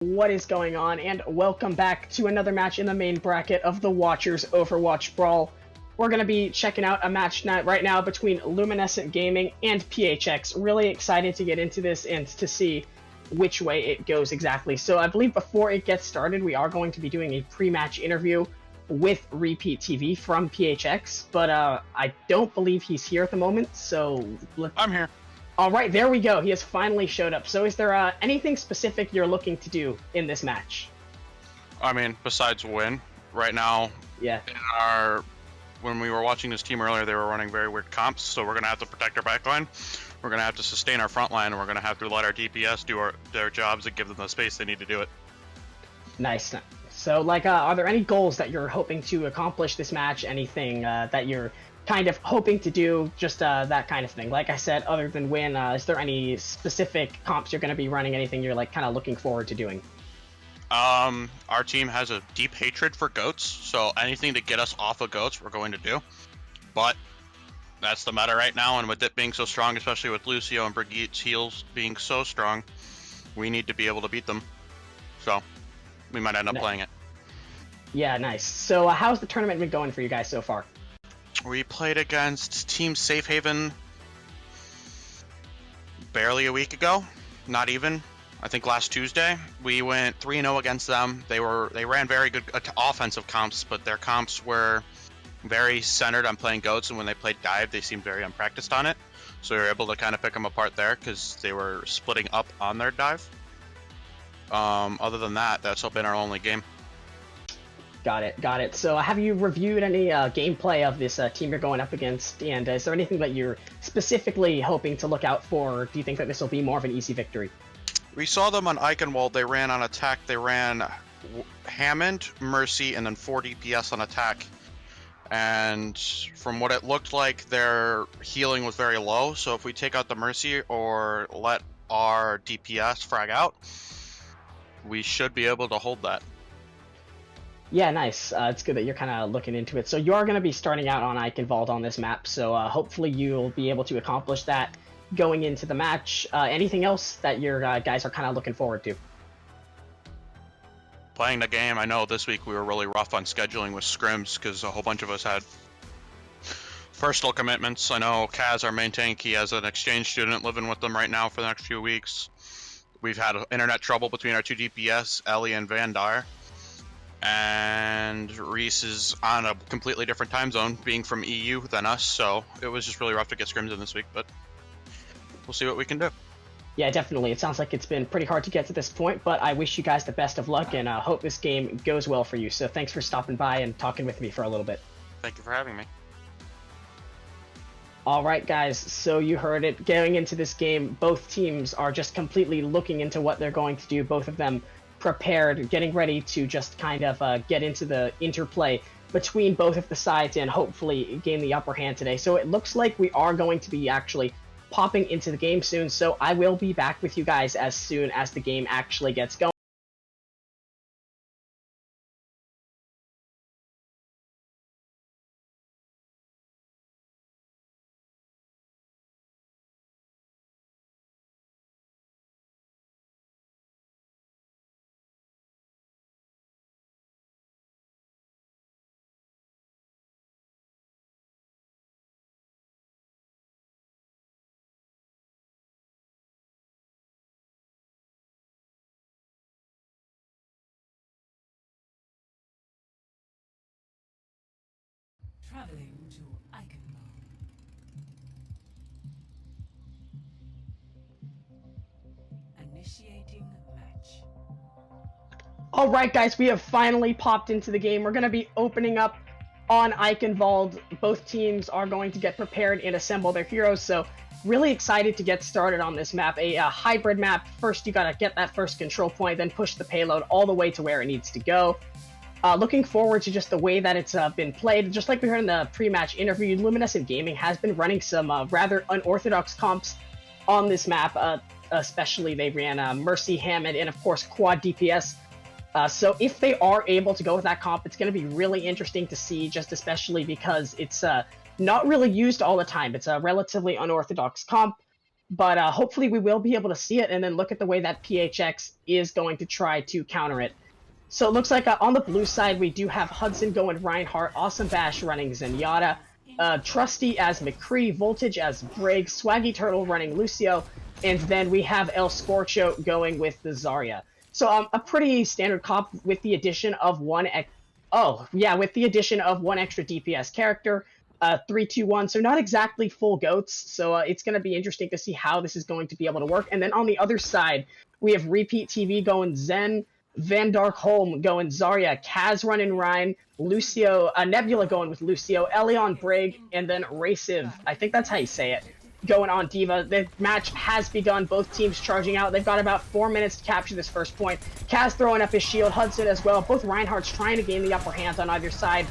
What is going on, and welcome back to another match in the main bracket of the Watchers Overwatch Brawl. We're going to be checking out a match right now between Luminescent Gaming and PHX. Really excited to get into this and to see which way it goes exactly. So I believe before it gets started, we are going to be doing a pre-match interview with Repeat TV from PHX, but I don't believe he's here at the moment, so I'm here. Alright, there we go. He has finally showed up. So is there anything specific you're looking to do in this match? I mean, besides win, right now, Yeah. when we were watching this team earlier, they were running very weird comps, so we're going to have to protect our backline. We're going to have to sustain our front line, and we're going to have to let our DPS do their jobs and give them the space they need to do it. Nice. So, are there any goals that you're hoping to accomplish this match? Anything that you're kind of hoping to do, just that kind of thing? Like I said, other than win, is there any specific comps you're going to be running, anything you're kind of looking forward to doing? Our team has a deep hatred for goats, so anything to get us off of goats we're going to do. But that's the meta right now, and with it being so strong, especially with Lucio and Brigitte's heals being so strong, we need to be able to beat them. So we might end up playing it. Yeah, nice. So how's the tournament been going for you guys so far? We played against Team Safe Haven barely a week ago, not even. I think last Tuesday we went 3-0 against them. They ran very good offensive comps, but their comps were very centered on playing goats, and when they played dive, they seemed very unpracticed on it. So we were able to kind of pick them apart there because they were splitting up on their dive. Other than that, that's been our only game. Got it. So have you reviewed any gameplay of this team you're going up against, and is there anything that you're specifically hoping to look out for? Do you think that this will be more of an easy victory? We saw them on Eichenwald. They ran on attack. They ran Hammond, Mercy, and then 4 DPS on attack. And from what it looked like, their healing was very low. So if we take out the Mercy or let our DPS frag out, we should be able to hold that. Yeah, nice. It's good that you're kind of looking into it. So you are going to be starting out on Eichenwald on this map, so hopefully you'll be able to accomplish that going into the match. Anything else that your guys are kind of looking forward to? Playing the game, I know this week we were really rough on scheduling with scrims because a whole bunch of us had personal commitments. I know Kaz, our main tank, he has an exchange student living with them right now for the next few weeks. We've had internet trouble between our 2 DPS, Ellie and Vandar. And Reese is on a completely different time zone, being from EU than us, so it was just really rough to get scrims in this week, but we'll see what we can do. Yeah, definitely. It sounds like it's been pretty hard to get to this point, but I wish you guys the best of luck and hope this game goes well for you. So thanks for stopping by and talking with me for a little bit. Thank you for having me. Alright guys, so you heard it. Going into this game, both teams are just completely looking into what they're going to do. Both of them prepared, getting ready to just kind of get into the interplay between both of the sides and hopefully gain the upper hand today. So it looks like we are going to be actually popping into the game soon, so I will be back with you guys as soon as the game actually gets going. Traveling to Eichenwald. Initiating match. Alright guys, we have finally popped into the game. We're going to be opening up on Eichenwald. Both teams are going to get prepared and assemble their heroes, so really excited to get started on this map. A hybrid map. First you gotta get that first control point, then push the payload all the way to where it needs to go. Looking forward to just the way that it's been played. Just like we heard in the pre-match interview, Luminescent Gaming has been running some rather unorthodox comps on this map. Especially they ran Mercy, Hammond, and of course Quad DPS. So if they are able to go with that comp, it's going to be really interesting to see, just especially because it's not really used all the time. It's a relatively unorthodox comp. but hopefully we will be able to see it and then look at the way that PHX is going to try to counter it. So it looks like on the blue side, we do have Hudson going Reinhardt, Awesome Bash running Zenyatta, Trusty as McCree, Voltage as Brig, Swaggy Turtle running Lucio, and then we have El Scorcho going with the Zarya. So a pretty standard comp with the addition of one extra DPS character, 3-2-1, so not exactly full goats. So it's going to be interesting to see how this is going to be able to work. And then on the other side, we have Repeat TV going Zen, Van Darkholm going Zarya, Kaz running Ryan, Lucio, Nebula going with Lucio, Elion Brig, and then Raciv, I think that's how you say it, going on D.Va. The match has begun, both teams charging out. They've got about 4 minutes to capture this first point. Kaz throwing up his shield, Hudson as well. Both Reinhardts trying to gain the upper hand on either side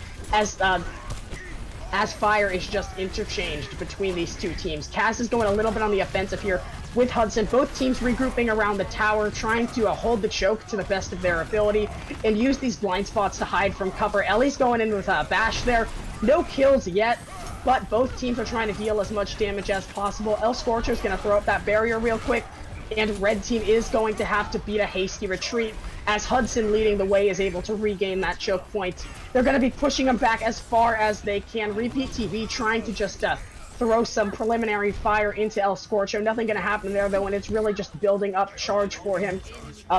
as fire is just interchanged between these two teams. Kaz is going a little bit on the offensive here with Hudson. Both teams regrouping around the tower, trying to hold the choke to the best of their ability and use these blind spots to hide from cover. Ellie's going in with a bash there. No kills yet, but both teams are trying to deal as much damage as possible. El Scorcho's going to throw up that barrier real quick, and red team is going to have to beat a hasty retreat as Hudson leading the way is able to regain that choke point. They're going to be pushing him back as far as they can. Repeat TV trying to just throw some preliminary fire into El Scorcho. Nothing going to happen there, though, and it's really just building up charge for him.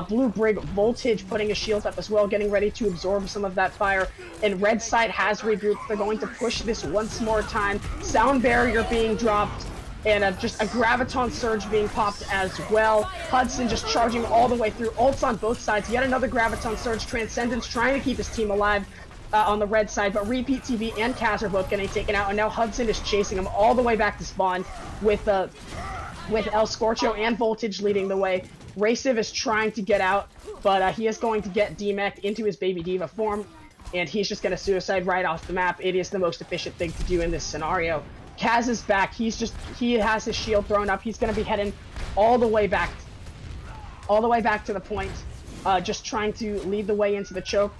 Blue Brig Voltage putting his shield up as well, getting ready to absorb some of that fire. And red side has regrouped. They're going to push this once more time. Sound barrier being dropped, and just a Graviton Surge being popped as well. Hudson just charging all the way through. Ults on both sides. Yet another Graviton Surge. Transcendence trying to keep his team alive on the red side, but Repeat TV and Kaz are both getting taken out, and now Hudson is chasing him all the way back to spawn with El Scorcho and Voltage leading the way. Raciv is trying to get out, but he is going to get DMEC'd into his Baby D.Va form, and he's just going to suicide right off the map. It is the most efficient thing to do in this scenario. Kaz is back. He has his shield thrown up. He's going to be heading all the way back to the point, just trying to lead the way into the choke.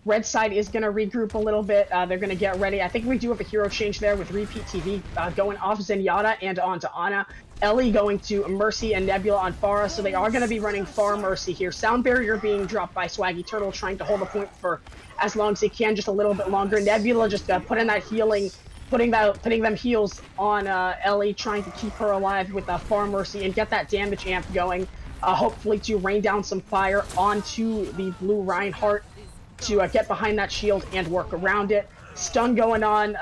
Red side is going to regroup a little bit. They're going to get ready. I think we do have a hero change there with Repeat TV going off Zenyatta and onto Ana. Ellie going to Mercy and Nebula on Pharah, so they are going to be running Pharah Mercy here. Sound barrier being dropped by Swaggy Turtle, trying to hold the point for as long as he can, just a little bit longer. Nebula just putting that healing, putting them heals on Ellie, trying to keep her alive with Pharah Mercy and get that damage amp going. Hopefully to rain down some fire onto the blue Reinhardt to get behind that shield and work around it. Stun going on,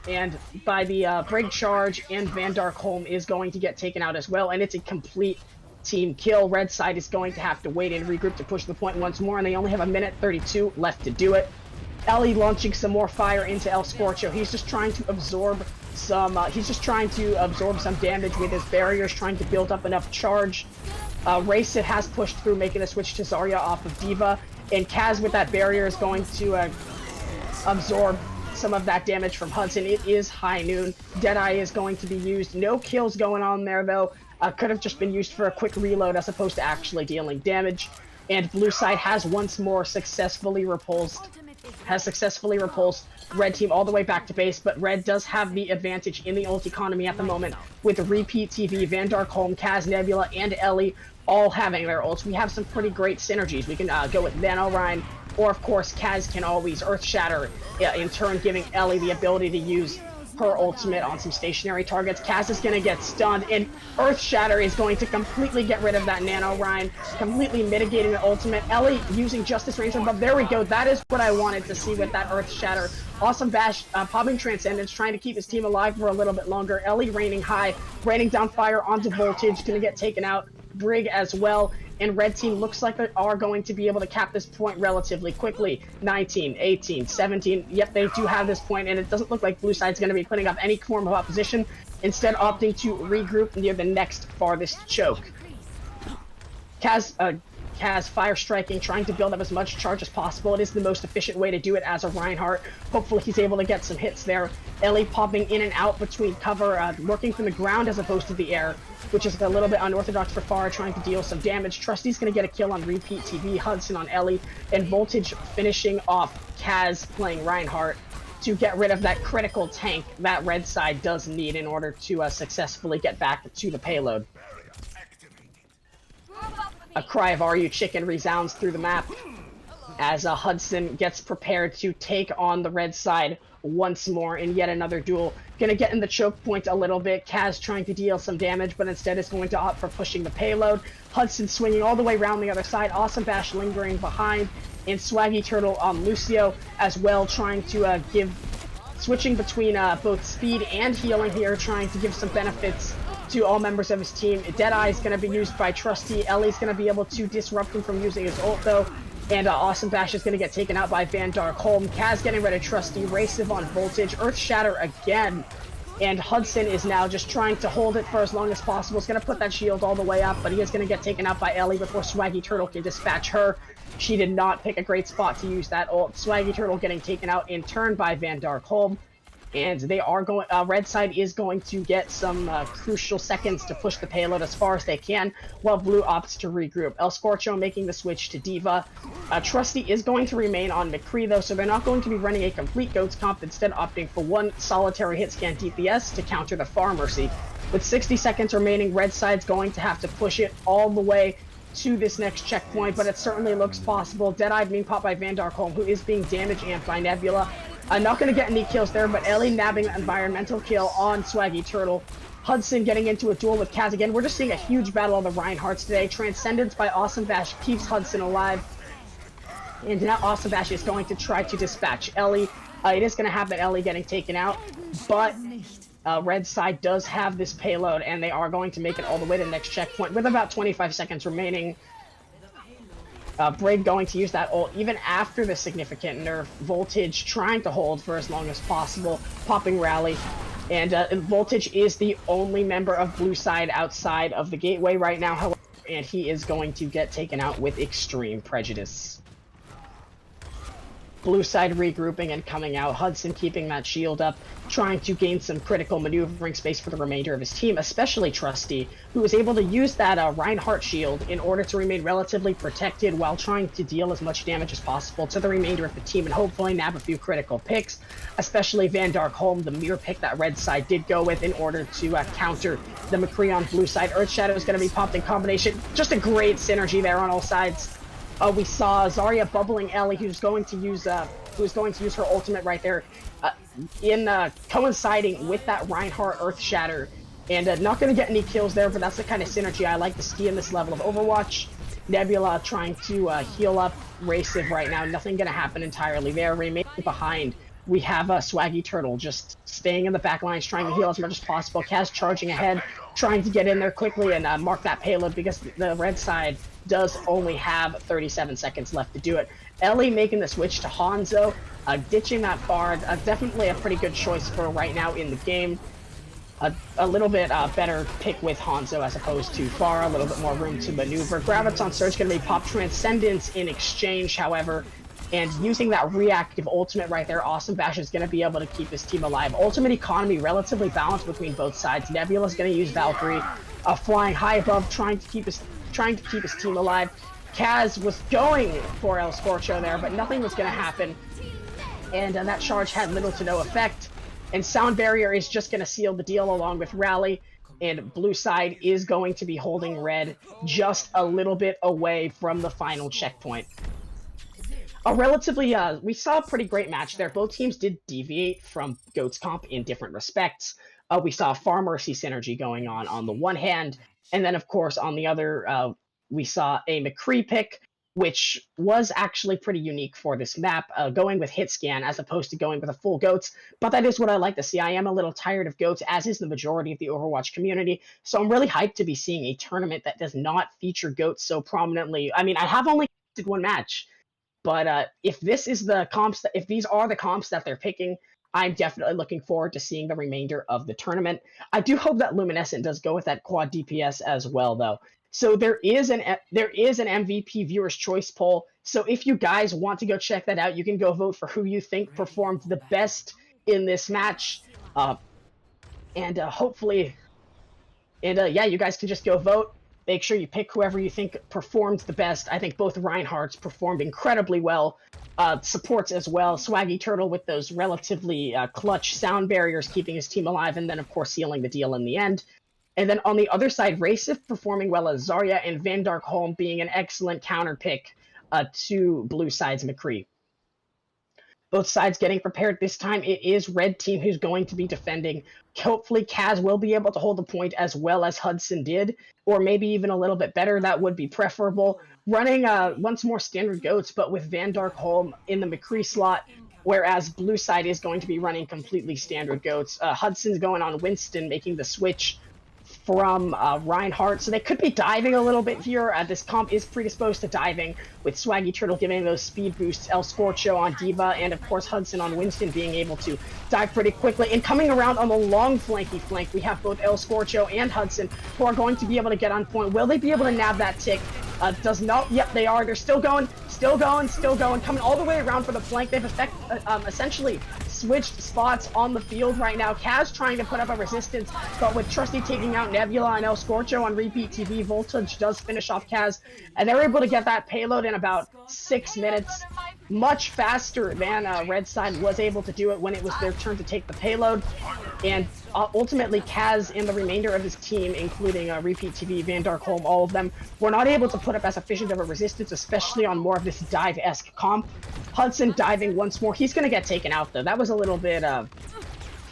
and by the Brig charge, and Van Darkholm is going to get taken out as well, and it's a complete team kill. Red side is going to have to wait and regroup to push the point once more, and they only have a minute 32 left to do it. Ellie launching some more fire into El Scorcho. He's just trying to absorb some damage with his barriers, trying to build up enough charge. Raciv has pushed through, making a switch to Zarya off of D.Va. And Kaz with that barrier is going to absorb some of that damage from Hudson. It is high noon. Deadeye is going to be used. No kills going on there, though. Could have just been used for a quick reload as opposed to actually dealing damage. And blue side has once more successfully repulsed red team all the way back to base, but red does have the advantage in the ult economy at the moment with Repeat TV, Van Darkholm, Kaz, Nebula, and Ellie all having their ults. We have some pretty great synergies. We can go with Nano Ryan, or of course Kaz can always Earth Shatter, in turn giving Ellie the ability to use her ultimate on some stationary targets. Kaz is going to get stunned, and Earth Shatter is going to completely get rid of that Nano Ryan, completely mitigating the ultimate. Ellie using Justice Ranger, but there we go. That is what I wanted to see with that Earth Shatter. Awesome Bash, popping Transcendence, trying to keep his team alive for a little bit longer. Ellie raining high, raining down fire onto Voltage, going to get taken out. Brig as well, and red team looks like they are going to be able to cap this point relatively quickly. 19, 18, 17, yep, they do have this point, and it doesn't look like blue side's going to be putting up any form of opposition, instead opting to regroup near the next farthest choke. Kaz fire striking, trying to build up as much charge as possible. It is the most efficient way to do it as a Reinhardt. Hopefully he's able to get some hits there. Ellie popping in and out between cover, working from the ground as opposed to the air, which is a little bit unorthodox for Pharah, trying to deal some damage. Trusty's going to get a kill on Repeat TV, Hudson on Ellie, and Voltage finishing off Kaz playing Reinhardt to get rid of that critical tank that red side does need in order to successfully get back to the payload. A cry of "Are you chicken?" resounds through the map as Hudson gets prepared to take on the red side once more in yet another duel. Gonna get in the choke point a little bit. Kaz trying to deal some damage, but instead is going to opt for pushing the payload. Hudson swinging all the way around the other side. Awesome Bash lingering behind. And Swaggy Turtle on Lucio as well, trying to switching between both speed and healing here, trying to give some benefits to all members of his team. Deadeye is going to be used by Trusty. Ellie's going to be able to disrupt him from using his ult, though. And Awesome Bash is going to get taken out by Van Darkholm. Kaz getting rid of Trusty. Racive on Voltage. Earth Shatter again. And Hudson is now just trying to hold it for as long as possible. He's going to put that shield all the way up, but he is going to get taken out by Ellie before Swaggy Turtle can dispatch her. She did not pick a great spot to use that ult. Swaggy Turtle getting taken out in turn by Van Darkholm. And they are going. Red side is going to get some crucial seconds to push the payload as far as they can, while Blue opts to regroup. El Scorcho making the switch to D.Va. Trusty is going to remain on McCree though, so they're not going to be running a complete Goats comp, instead opting for one solitary hit scan DPS to counter the Far Mercy. With 60 seconds remaining, Red side's going to have to push it all the way to this next checkpoint, but it certainly looks possible. Deadeye being popped by Van Darkholm, who is being damage amped by Nebula. Not going to get any kills there, but Ellie nabbing an environmental kill on Swaggy Turtle. Hudson getting into a duel with Kaz again. We're just seeing a huge battle on the Reinhardts today. Transcendence by Awesome Bash keeps Hudson alive. And now Awesome Bash is going to try to dispatch Ellie. It is going to have that Ellie getting taken out, but Red side does have this payload, and they are going to make it all the way to the next checkpoint with about 25 seconds remaining. Braid going to use that ult even after the significant nerf. Voltage trying to hold for as long as possible, popping Rally. And Voltage is the only member of Blue side outside of the gateway right now, however, and he is going to get taken out with extreme prejudice. Blue side regrouping and coming out. Hudson keeping that shield up, trying to gain some critical maneuvering space for the remainder of his team, especially Trusty, who was able to use that Reinhardt shield in order to remain relatively protected while trying to deal as much damage as possible to the remainder of the team and hopefully nab a few critical picks, especially Van Darkholm, the mirror pick that Red side did go with in order to counter the McCree on Blue side. Earth Shadow is going to be popped in combination. Just a great synergy there on all sides. We saw Zarya bubbling Ellie, who's going to use her ultimate right there, coinciding with that Reinhardt Earth Shatter, and not going to get any kills there, but that's the kind of synergy I like to see in this level of Overwatch. Nebula trying to heal up Racive right now. Nothing going to happen entirely there. Remaining behind, we have Swaggy Turtle just staying in the back lines, trying to heal as much as possible. Kaz charging ahead, trying to get in there quickly and mark that payload because the red side does only have 37 seconds left to do it. Ellie making the switch to Hanzo, ditching that Bard. Definitely a pretty good choice for right now in the game. A little bit better pick with Hanzo as opposed to Pharah, a little bit more room to maneuver. Graviton Surge going to be pop Transcendence in exchange, however, and using that reactive ultimate right there, Awesome Bash is going to be able to keep his team alive. Ultimate economy relatively balanced between both sides. Nebula's going to use Valkyrie, flying high above, trying to keep his team alive. Kaz was going for El Scorcho there, but nothing was going to happen, and that charge had little to no effect. And Sound Barrier is just going to seal the deal along with Rally, and Blue side is going to be holding Red just a little bit away from the final checkpoint. We saw a pretty great match there. Both teams did deviate from Goats comp in different respects. We saw Far Mercy synergy going on the one hand, and then of course on the other, we saw a McCree pick, which was actually pretty unique for this map, going with hit scan as opposed to going with a full Goats, but that is what I like to see. I am a little tired of Goats, as is the majority of the Overwatch community, so I'm really hyped to be seeing a tournament that does not feature Goats so prominently. I mean, I have only did one match, but if these are the comps that they're picking, I'm definitely looking forward to seeing the remainder of the tournament. I do hope that Luminescent does go with that quad DPS as well, though. So there is an MVP Viewers' Choice poll. So if you guys want to go check that out, you can go vote for who you think performed the best in this match, hopefully, yeah, you guys can just go vote. Make sure you pick whoever you think performed the best. I think both Reinhardts performed incredibly well. supports as well. Swaggy Turtle with those relatively clutch sound barriers keeping his team alive, and then of course sealing the deal in the end. And then on the other side, Racif performing well as Zarya, and Van Darkholm being an excellent counter pick to Blue Side's McCree. Both sides getting prepared this time. It is Red Team who's going to be defending. Hopefully Kaz will be able to hold the point as well as Hudson did, or maybe even a little bit better. That would be preferable. Running once more standard goats, but with Van Darkholm in the McCree slot, whereas Blue Side is going to be running completely standard goats. Hudson's going on Winston, making the switch from Reinhardt, so they could be diving a little bit here. This comp is predisposed to diving, with Swaggy Turtle giving those speed boosts, El Scorcho on Diva, and of course Hudson on Winston being able to dive pretty quickly. And coming around on the long flanky flank, we have both El Scorcho and Hudson, who are going to be able to get on point. Will they be able to nab that tick? Does not. Yep, they are. They're still going, coming all the way around for the flank. They've essentially switched spots on the field right now. Kaz trying to put up a resistance, but with Trusty taking out Nebula and El Scorcho on repeat TV, Voltage does finish off Kaz, and they're able to get that payload in about 6 minutes. Much faster than Red Side was able to do it when it was their turn to take the payload. And ultimately, Kaz and the remainder of his team, including Repeat TV, Van Darkholm, all of them, were not able to put up as efficient of a resistance, especially on more of this dive-esque comp. Hudson diving once more. He's going to get taken out, though. That was a little bit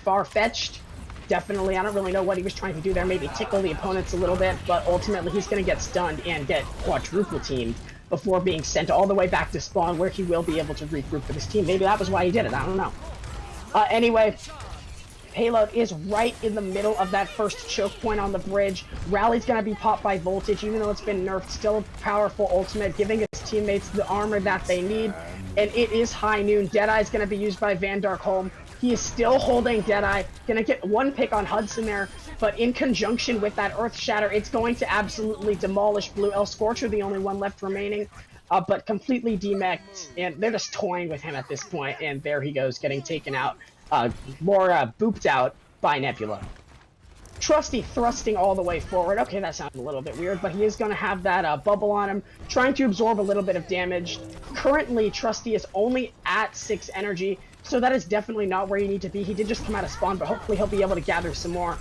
far-fetched. Definitely, I don't really know what he was trying to do there. Maybe tickle the opponents a little bit, but ultimately he's going to get stunned and get quadruple teamed before being sent all the way back to spawn, where he will be able to regroup with his team. Maybe that was why he did it. I don't know. Anyway, payload is right in the middle of that first choke point on the bridge. Rally's going to be popped by Voltage, even though it's been nerfed. Still a powerful ultimate, giving his teammates the armor that they need. And it is high noon. Deadeye's going to be used by Van Darkholm. He is still holding Deadeye. Going to get one pick on Hudson there, but in conjunction with that Earth Shatter, it's going to absolutely demolish Blue. El Scorcher, the only one left remaining, but completely demeched, and they're just toying with him at this point, and there he goes, getting taken out, more booped out by Nebula. Trusty thrusting all the way forward. Okay, that sounds a little bit weird, but he is going to have that bubble on him, trying to absorb a little bit of damage. Currently, Trusty is only at 6 energy, so that is definitely not where you need to be. He did just come out of spawn, but hopefully he'll be able to gather some more.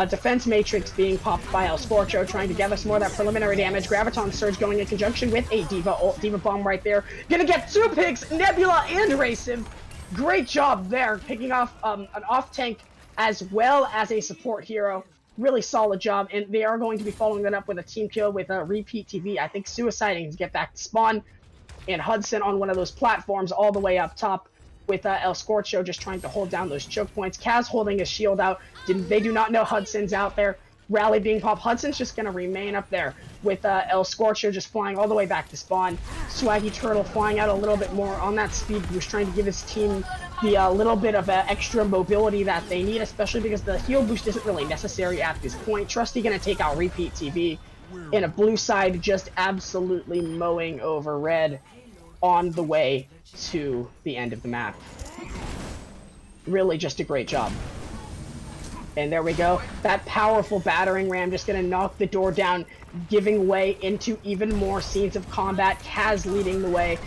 Defense Matrix being popped by El Scorcho, trying to gather some more of that preliminary damage. Graviton Surge going in conjunction with a Diva Bomb right there. Gonna get 2 picks, Nebula and Racing. Great job there, picking off an off-tank as well as a support hero. Really solid job, and they are going to be following that up with a team kill with a Repeat TV. I think suiciding to get back to spawn, and Hudson on one of those platforms all the way up top, with El Scorcho just trying to hold down those choke points. Kaz holding his shield out. They do not know Hudson's out there. Rally being popped. Hudson's just going to remain up there with El Scorcho just flying all the way back to spawn. Swaggy Turtle flying out a little bit more on that speed boost, trying to give his team the little bit of extra mobility that they need, especially because the heal boost isn't really necessary at this point. Trusty going to take out Repeat TV, and a Blue Side just absolutely mowing over Red on the way to the end of the map. Really just a great job. And there we go. That powerful battering ram just going to knock the door down, giving way into even more scenes of combat. Kaz leading the way.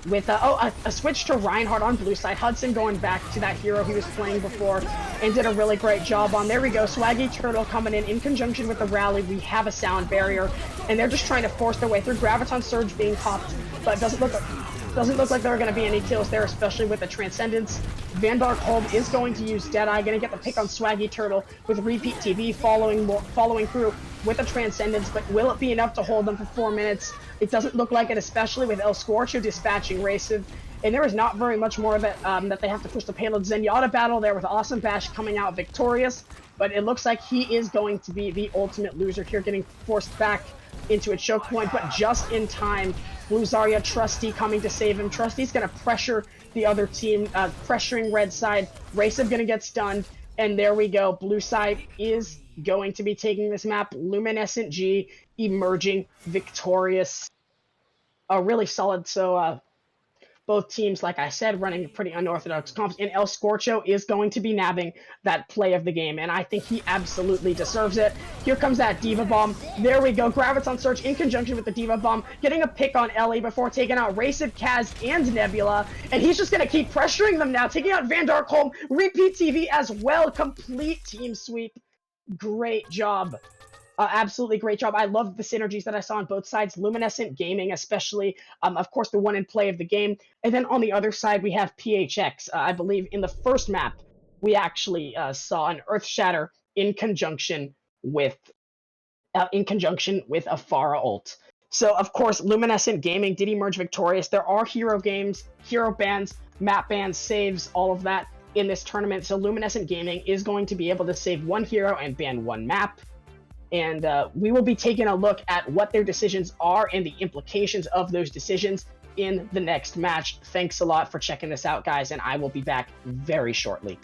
With a switch to Reinhardt on Blue Side. Hudson going back to that hero he was playing before and did a really great job on. There we go. Swaggy Turtle coming in conjunction with the Rally. We have a sound barrier, and they're just trying to force their way through. Graviton Surge being popped, but doesn't look like there are going to be any kills there, especially with the Transcendence. Van Darkholm is going to use Deadeye, going to get the pick on Swaggy Turtle with Repeat TV following through with the Transcendence, but will it be enough to hold them for 4 minutes? It doesn't look like it, especially with El Scorcho dispatching Racing, and there is not very much more that they have to push the payload. Zenyatta battle there with Awesome Bash coming out victorious, but it looks like he is going to be the ultimate loser here, getting forced back into a choke point, but just in time. Blue Zarya, Trusty coming to save him. Trusty's going to pressure the other team, pressuring Red Side. Racing going to get stunned, and there we go. Blue Side is going to be taking this map. Luminescent G emerging victorious. Really solid. So Both teams, like I said, running pretty unorthodox comps, and El Scorcho is going to be nabbing that play of the game, and I think he absolutely deserves it. Here comes that Diva Bomb. There we go. Graviton Surge in conjunction with the Diva Bomb, getting a pick on Ellie before taking out Racid, Kaz, and Nebula, and he's just going to keep pressuring them now, taking out Van Darkholm, repeat TV as well, complete team sweep. Great job. Absolutely great job. I love the synergies that I saw on both sides. Luminescent Gaming, especially, of course, the one in play of the game. And then on the other side, we have PHX. I believe in the first map, we actually saw an Earth Shatter in conjunction with a Pharah ult. So, of course, Luminescent Gaming did emerge victorious. There are hero games, hero bans, map bans, saves, all of that in this tournament. So Luminescent Gaming is going to be able to save one hero and ban one map. And we will be taking a look at what their decisions are and the implications of those decisions in the next match. Thanks a lot for checking this out, guys, and I will be back very shortly.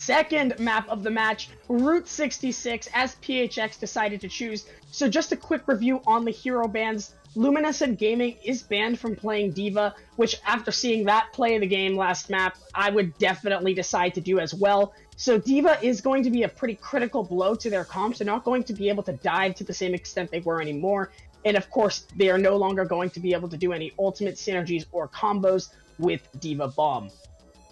second map of the match, Route 66, as PHX decided to choose. So just a quick review on the hero bans. Luminescent Gaming is banned from playing D.Va, which after seeing that play the game last map, I would definitely decide to do as well. So D.Va is going to be a pretty critical blow to their comps. They're not going to be able to dive to the same extent they were anymore. And of course, they are no longer going to be able to do any ultimate synergies or combos with D.Va Bomb.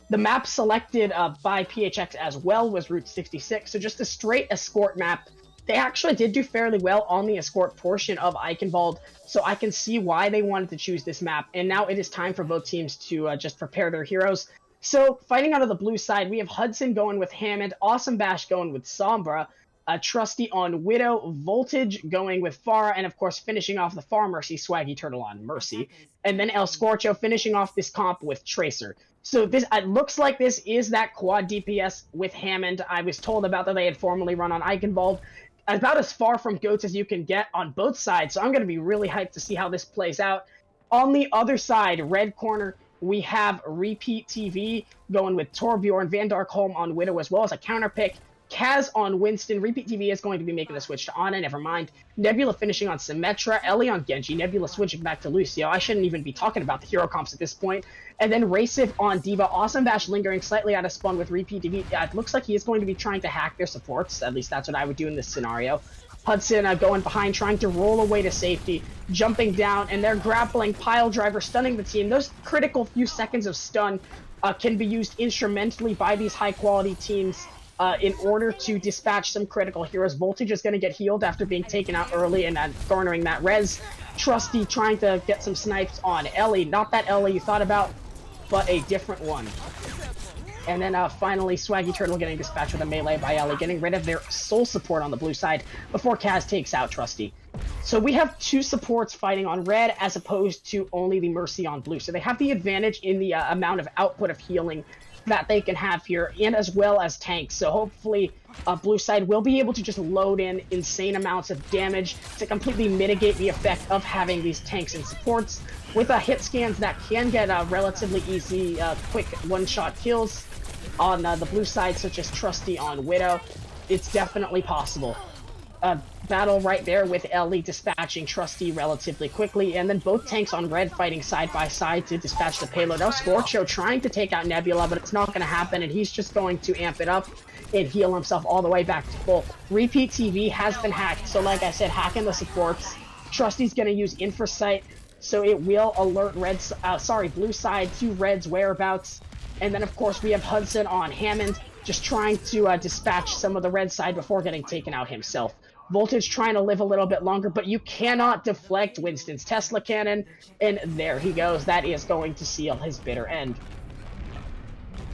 The map selected by PHX as well was Route 66, so just a straight escort map. They actually did do fairly well on the escort portion of Eichenwald, so I can see why they wanted to choose this map. And now it is time for both teams to just prepare their heroes. So, fighting out of the blue side, we have Hudson going with Hammond, Awesome Bash going with Sombra, Trusty on Widow, Voltage going with Pharah, and of course finishing off the Far Mercy, Swaggy Turtle on Mercy. And then El Scorcho finishing off this comp with Tracer. So this it looks like this is that quad DPS with Hammond I was told about that they had formerly run on Eichenwald. About as far from GOATs as you can get on both sides, so I'm going to be really hyped to see how this plays out. On the other side, red corner, we have Repeat TV going with Torbjorn, Van Darkholm on Widow as well as a counter pick. Kaz on Winston. Repeat TV is going to be making the switch to Ana, never mind. Nebula finishing on Symmetra. Ellie on Genji. Nebula switching back to Lucio. I shouldn't even be talking about the hero comps at this point. And then Racif on D.Va. Awesome Bash lingering slightly out of spawn with Repeat TV. It looks like he is going to be trying to hack their supports. At least that's what I would do in this scenario. Hudson going behind, trying to roll away to safety. Jumping down, and they're grappling. Pile driver stunning the team. Those critical few seconds of stun can be used instrumentally by these high-quality teams. In order to dispatch some critical heroes. Voltage is going to get healed after being taken out early and garnering that res. Trusty trying to get some snipes on Ellie. Not that Ellie you thought about, but a different one. And then finally, Swaggy Turtle getting dispatched with a melee by Ellie, getting rid of their soul support on the blue side before Kaz takes out Trusty. So we have two supports fighting on red as opposed to only the Mercy on blue. So they have the advantage in the amount of output of healing that they can have here, and as well as tanks. So hopefully blue side will be able to just load in insane amounts of damage to completely mitigate the effect of having these tanks and supports with hit scans that can get relatively easy quick one-shot kills on the blue side, such as Trusty on Widow. It's definitely possible. Battle right there with Ellie dispatching Trusty relatively quickly, and then both tanks on red fighting side by side to dispatch the payload. El Scorcho trying to take out Nebula, but it's not going to happen, and he's just going to amp it up and heal himself all the way back to full. Repeat TV has been hacked, so like I said, hacking the supports. Trusty's going to use Infrasight, so it will alert blue side to red's whereabouts. And then of course we have Hudson on Hammond, just trying to dispatch some of the red side before getting taken out himself. Voltage trying to live a little bit longer, but you cannot deflect Winston's Tesla cannon, and there he goes. That is going to seal his bitter end.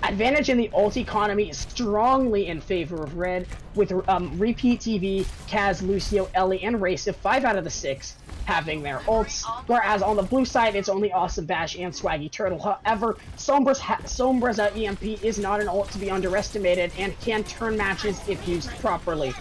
Advantage in the ult economy is strongly in favor of red, with Repeat TV, Kaz, Lucio, Ellie, and Racif, 5 out of the 6, having their ults, whereas on the blue side, it's only Awesome Bash and Swaggy Turtle. However, Sombra's EMP is not an ult to be underestimated, and can turn matches if used properly.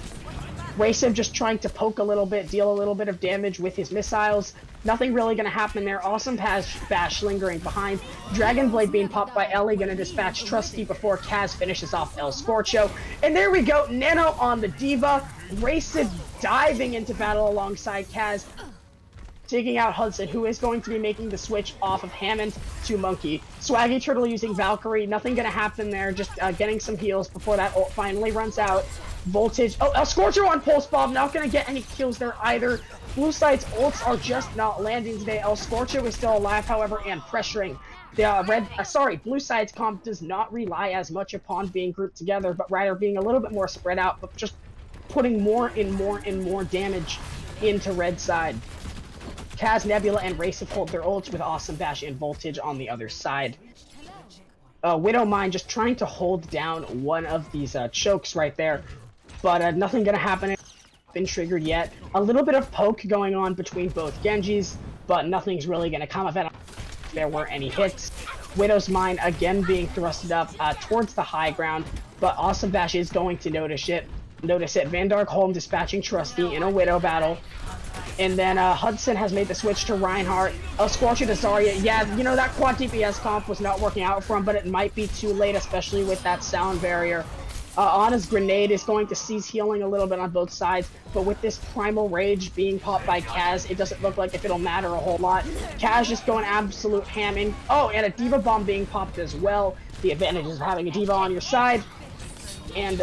Racif just trying to poke a little bit, deal a little bit of damage with his missiles. Nothing really going to happen there. Awesome Bash lingering behind. Dragon Blade being popped by Ellie, going to dispatch Trusty before Kaz finishes off El Scorcho. And there we go, Nano on the D.Va. Racif diving into battle alongside Kaz, taking out Hudson, who is going to be making the switch off of Hammond to Monkey. Swaggy Turtle using Valkyrie. Nothing going to happen there, just getting some heals before that ult finally runs out. Voltage. Oh, El Scorcho on Pulse Bomb. Not going to get any kills there either. Blue side's ults are just not landing today. El Scorcho is still alive, however, and pressuring. The blue side's comp does not rely as much upon being grouped together, but rather being a little bit more spread out, but just putting more and more damage into red side. Kaz, Nebula, and Racif hold their ults with Awesome Bash and Voltage on the other side. Widow Mine just trying to hold down one of these chokes right there, but nothing gonna happen. Been triggered yet. A little bit of poke going on between both Genjis, but nothing's really gonna come of it if there were any hits. Widow's Mine again being thrusted up towards the high ground, but Awesome Bash is going to notice it. Van Darkholm dispatching Trusty in a Widow battle. And then Hudson has made the switch to Reinhardt. El Scorcho to Zarya. Yeah, you know, that quad DPS comp was not working out for him, but it might be too late, especially with that sound barrier. Ana's grenade is going to cease healing a little bit on both sides, but with this Primal Rage being popped by Kaz, it doesn't look like if it'll matter a whole lot. Kaz just going absolute ham in. Oh, and a D.Va bomb being popped as well. The advantages of having a D.Va on your side. And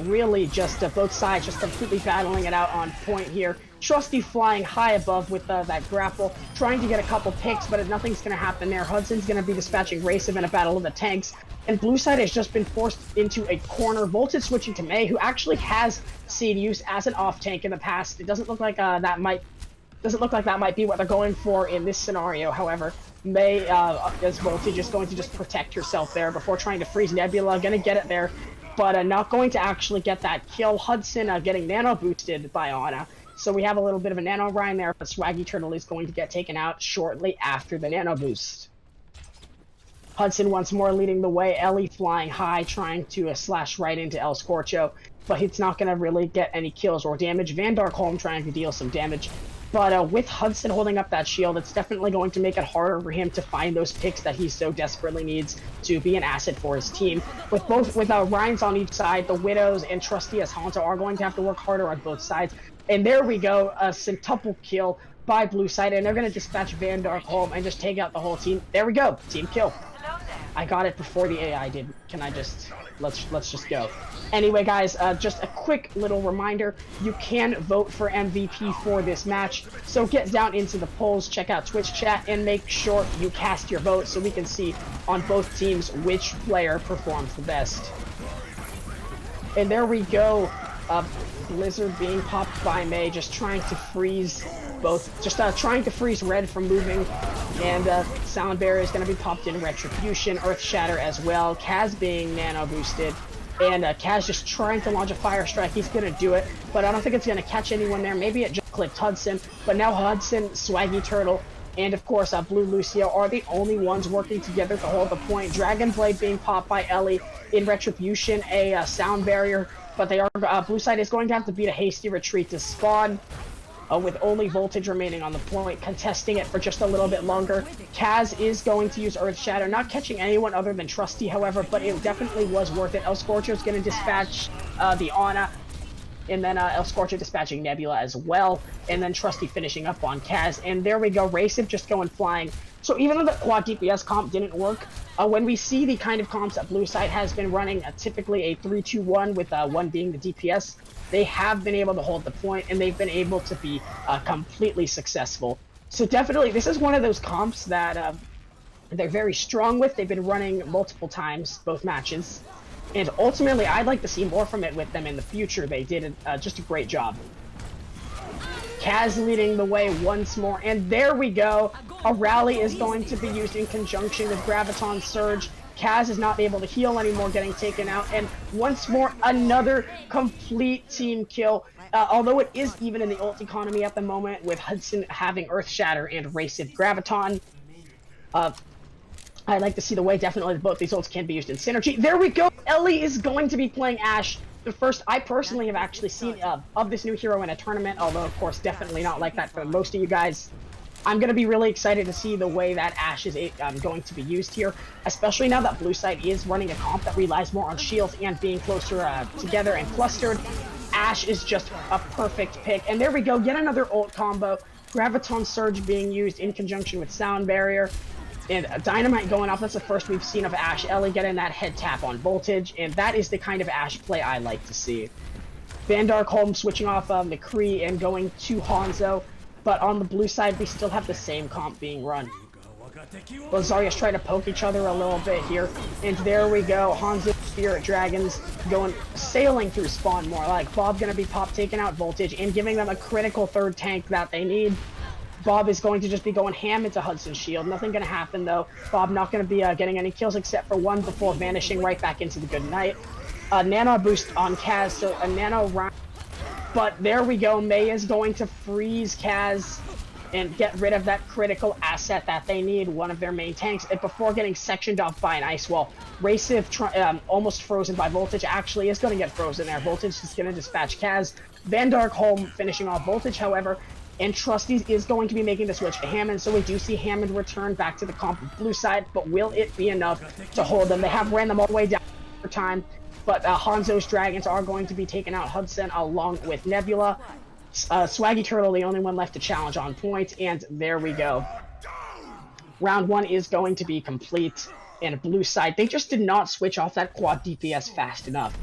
really just both sides just completely battling it out on point here. Trusty flying high above with that grapple, trying to get a couple picks, but nothing's going to happen there. Hudson's going to be dispatching Raciv in a battle of the tanks, and blue side has just been forced into a corner. Voltage switching to Mei, who actually has seen use as an off tank in the past. It doesn't look like that might be what they're going for in this scenario. However, Mei, as Voltage, is going to just protect herself there before trying to freeze Nebula. Going to get it there, but not going to actually get that kill. Hudson getting nano boosted by Ana. So we have a little bit of a nano Ryan there, but Swaggy Turtle is going to get taken out shortly after the nano boost. Hudson once more leading the way. Ellie flying high, trying to slash right into El Scorcho, but it's not going to really get any kills or damage. Van Darkholm trying to deal some damage. But with Hudson holding up that shield, it's definitely going to make it harder for him to find those picks that he so desperately needs to be an asset for his team. With Ryan's on each side, the Widows and Trusty as Hanzo are going to have to work harder on both sides. And there we go, a centuple kill by blue side, and they're going to dispatch Van Darkholm and just take out the whole team. There we go, team kill. I got it before the AI did. Can I just, let's just go. Anyway, guys, just a quick little reminder, you can vote for MVP for this match, so get down into the polls, check out Twitch chat, and make sure you cast your vote so we can see on both teams which player performs the best. And there we go, Blizzard being popped by Mei, just trying to freeze trying to freeze Red from moving, and Sound Barrier is going to be popped in Retribution, Earth Shatter as well, Kaz being nano boosted, and Kaz just trying to launch a Fire Strike. He's going to do it, but I don't think it's going to catch anyone there. Maybe it just clicked Hudson, but now Hudson, Swaggy Turtle, and of course Blue Lucio are the only ones working together to hold the point. Dragon Blade being popped by Ellie in Retribution, a Sound Barrier, but they are blue side is going to have to beat a hasty retreat to spawn, with only Voltage remaining on the point, contesting it for just a little bit longer. Kaz is going to use Earth Shatter, not catching anyone other than Trusty, however, but it definitely was worth it. El Scorcho is going to dispatch the Ana, and then El Scorcho dispatching Nebula as well, and then Trusty finishing up on Kaz. And there we go, Raciv just going flying. So even though the quad DPS comp didn't work, when we see the kind of comps that blue side has been running, typically a 3-2-1 with one being the DPS, they have been able to hold the point, and they've been able to be completely successful. So definitely, this is one of those comps that they're very strong with. They've been running multiple times, both matches. And ultimately, I'd like to see more from it with them in the future. They did just a great job. Kaz leading the way once more, and there we go. A rally is going to be used in conjunction with Graviton Surge. Kaz is not able to heal anymore, getting taken out, and once more, another complete team kill. Although it is even in the ult economy at the moment, with Hudson having Earth Shatter and Raciv Graviton. I'd like to see the way, definitely, that both these ults can be used in synergy. There we go! Ellie is going to be playing Ashe. The first I personally have actually seen of this new hero in a tournament, although, of course, definitely not like that for most of you guys. I'm going to be really excited to see the way that Ashe is going to be used here, especially now that blue side is running a comp that relies more on shields and being closer together and clustered. Ashe is just a perfect pick. And there we go, yet another ult combo. Graviton Surge being used in conjunction with Sound Barrier. And Dynamite going off. That's the first we've seen of Ashe. Ellie getting that head tap on Voltage. And that is the kind of Ashe play I like to see. Van Darkholm switching off McCree and going to Hanzo. But on the blue side, we still have the same comp being run. Both Zarya's trying to poke each other a little bit here. And there we go. Hanzo Spirit Dragons sailing through spawn more. Like Bob going to be taking out Voltage and giving them a critical third tank that they need. Bob is going to just be going ham into Hudson's shield. Nothing going to happen, though. Bob not going to be getting any kills except for one before vanishing right back into the good night. Nano boost on Kaz, so a nano round. But there we go. Mei is going to freeze Kaz and get rid of that critical asset that they need, one of their main tanks, before getting sectioned off by an ice wall. Raciv, almost frozen by Voltage, actually is going to get frozen there. Voltage is going to dispatch Kaz. Van Darkholm finishing off Voltage, however. And Trusty is going to be making the switch to Hammond, so we do see Hammond return back to the comp blue side, but will it be enough to hold them? They have ran them all the way down. time, but Hanzo's Dragons are going to be taking out Hudson along with Nebula. Swaggy Turtle, the only one left to challenge on point, and there we go. Round 1 is going to be complete, and blue side, they just did not switch off that quad DPS fast enough.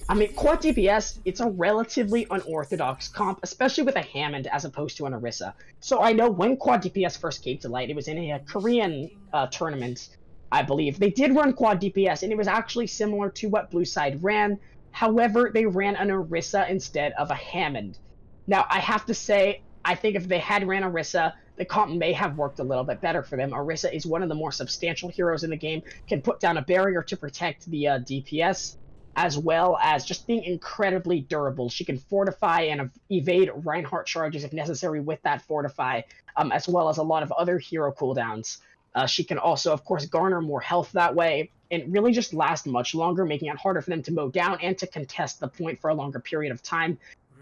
I mean, quad DPS, it's a relatively unorthodox comp, especially with a Hammond as opposed to an Orisa. So I know when quad DPS first came to light, it was in a Korean tournament, I believe. They did run quad DPS, and it was actually similar to what blue side ran. However, they ran an Orisa instead of a Hammond. Now, I have to say, I think if they had ran Orisa, the comp may have worked a little bit better for them. Orisa is one of the more substantial heroes in the game, can put down a barrier to protect the DPS, as well as just being incredibly durable. She can fortify and evade Reinhardt charges if necessary with that fortify, as well as a lot of other hero cooldowns. She can also, of course, garner more health that way, and really just last much longer, making it harder for them to mow down and to contest the point for a longer period of time,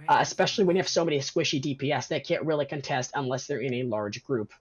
especially when you have so many squishy DPS that can't really contest unless they're in a large group.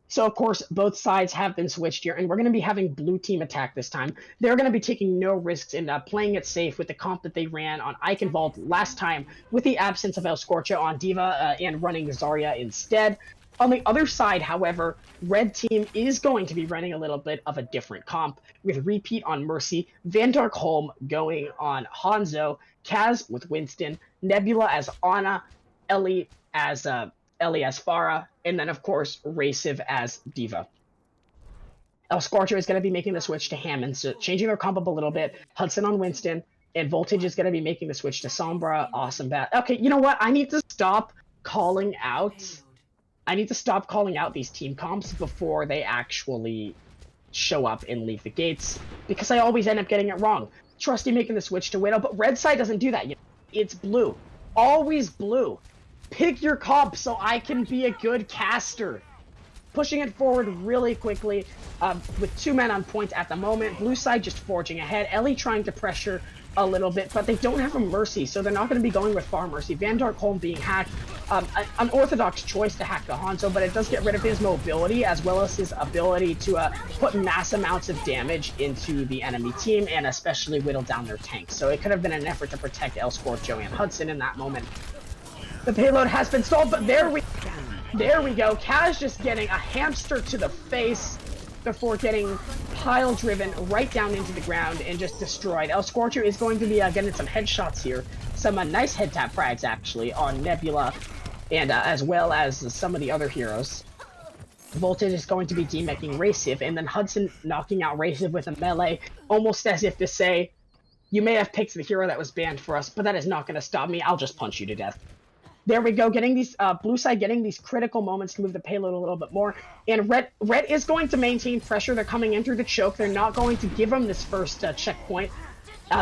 So, of course, both sides have been switched here, and we're going to be having blue team attack this time. They're going to be taking no risks in playing it safe with the comp that they ran on Eichenwald last time, with the absence of El Scorcho on Diva and running Zarya instead. On the other side, however, red team is going to be running a little bit of a different comp, with Repeat on Mercy, Van Darkholm going on Hanzo, Kaz with Winston, Nebula as Ana, Ellie as Farah, and then, of course, Rasiv as Diva. El Scorcho is going to be making the switch to Hammond, so changing their comp up a little bit. Hudson on Winston, and Voltage is going to be making the switch to Sombra, Awesome Bat. Okay, you know what? I need to stop calling out these team comps before they actually show up and leave the gates, because I always end up getting it wrong. Trusty making the switch to Widow, but red side doesn't do that. It's blue. Always blue. Pick your comp so I can be a good caster. Pushing it forward really quickly with 2 men on point at the moment. Blue side just forging ahead. Ellie trying to pressure a little bit, but they don't have a Mercy, so they're not going to be going with Far Mercy. Van Darkholm being hacked. An orthodox choice to hack the Hanzo, but it does get rid of his mobility as well as his ability to put mass amounts of damage into the enemy team and especially whittle down their tanks. So it could have been an effort to protect El Scorcho and Hudson in that moment. The payload has been stalled, but there we go. Kaz just getting a hamster to the face before getting pile-driven right down into the ground and just destroyed. El Scorcho is going to be getting some headshots here. Some nice head tap frags, actually, on Nebula, and as well as some of the other heroes. Voltage is going to be demecking Rasiv, and then Hudson knocking out Rasiv with a melee, almost as if to say, you may have picked the hero that was banned for us, but that is not going to stop me. I'll just punch you to death. There we go, getting these blue side getting these critical moments to move the payload a little bit more, and red is going to maintain pressure. They're coming in through the choke. They're not going to give them this first checkpoint.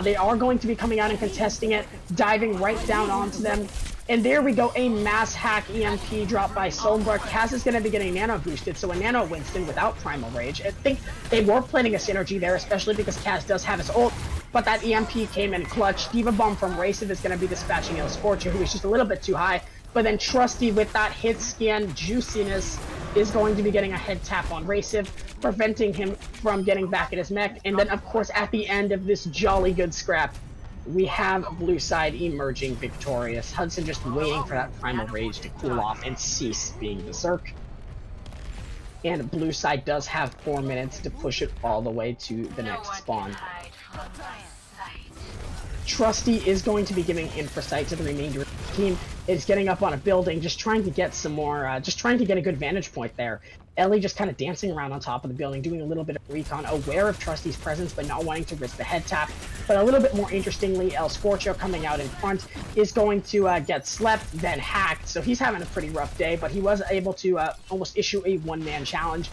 They are going to be coming out and contesting it, diving right down onto them. And there we go, a mass hack EMP drop by Sombra. Kaz is going to be getting nano boosted, so a nano Winston without Primal Rage. I think they were planning a synergy there, especially because Kaz does have his ult, but that EMP came in clutch. Diva Bomb from Rasiv is going to be dispatching El Scorcho, who is just a little bit too high. But then Trusty, with that hit scan juiciness, is going to be getting a head tap on Rasiv, preventing him from getting back at his mech. And then, of course, at the end of this jolly good scrap, we have blue side emerging victorious. Hudson just waiting for that Primal Rage to cool off and cease being berserk. And blue side does have 4 minutes to push it all the way to the next spawn. Trusty is going to be giving infrasight to the remainder of the team. It's getting up on a building, just trying to get some more, just trying to get a good vantage point there. Ellie just kind of dancing around on top of the building, doing a little bit of recon, aware of Trusty's presence, but not wanting to risk the head tap. But a little bit more interestingly, El Scorcho coming out in front is going to get slept, then hacked. So he's having a pretty rough day, but he was able to almost issue a one-man challenge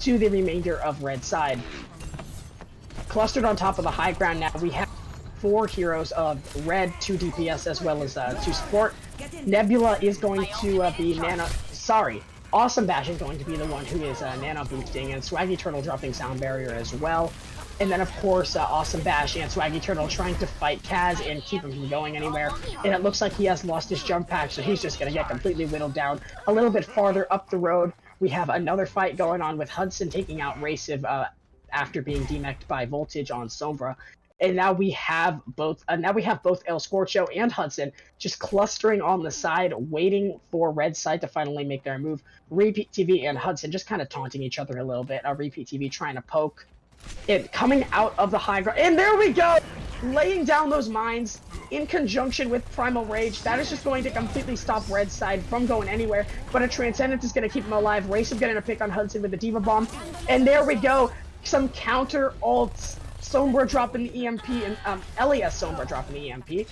to the remainder of red side. Clustered on top of the high ground now, we have 4 heroes of red, 2 DPS, as well as 2 support. Nebula is going to be Awesome Bash is going to be the one who is nano boosting, and Swaggy Turtle dropping Sound Barrier as well. And then, of course, Awesome Bash and Swaggy Turtle trying to fight Kaz and keep him from going anywhere. And it looks like he has lost his jump pack, so he's just going to get completely whittled down. A little bit farther up the road, we have another fight going on with Hudson taking out Rasiv after being demeched by Voltage on Sombra. And now we have both El Scorcho and Hudson just clustering on the side, waiting for red side to finally make their move. Repeat TV and Hudson just kind of taunting each other a little bit. Repeat TV trying to poke. It coming out of the high ground, and there we go! Laying down those mines in conjunction with Primal Rage. That is just going to completely stop red side from going anywhere, but a Transcendence is going to keep him alive. Race is getting a pick on Hudson with the Diva Bomb, and there we go! Some counter ults. Sombra dropping the EMP, and Elias Sombra dropping the EMP.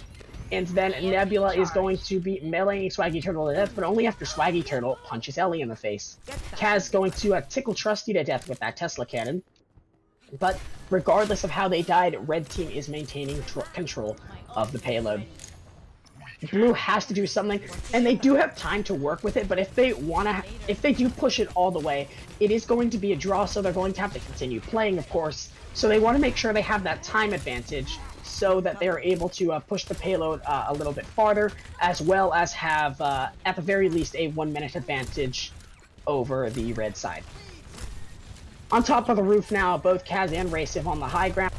And then Nebula is going to be meleeing Swaggy Turtle to death, but only after Swaggy Turtle punches Ellie in the face. Kaz going to tickle Trusty to death with that Tesla cannon. But regardless of how they died, red team is maintaining control of the payload. Blue has to do something, and they do have time to work with it, but if they do push it all the way, it is going to be a draw, so they're going to have to continue playing, of course. So they want to make sure they have that time advantage so that they are able to push the payload a little bit farther, as well as have, at the very least, a 1-minute advantage over the red side. On top of the roof now, both Kaz and Raciv on the high ground,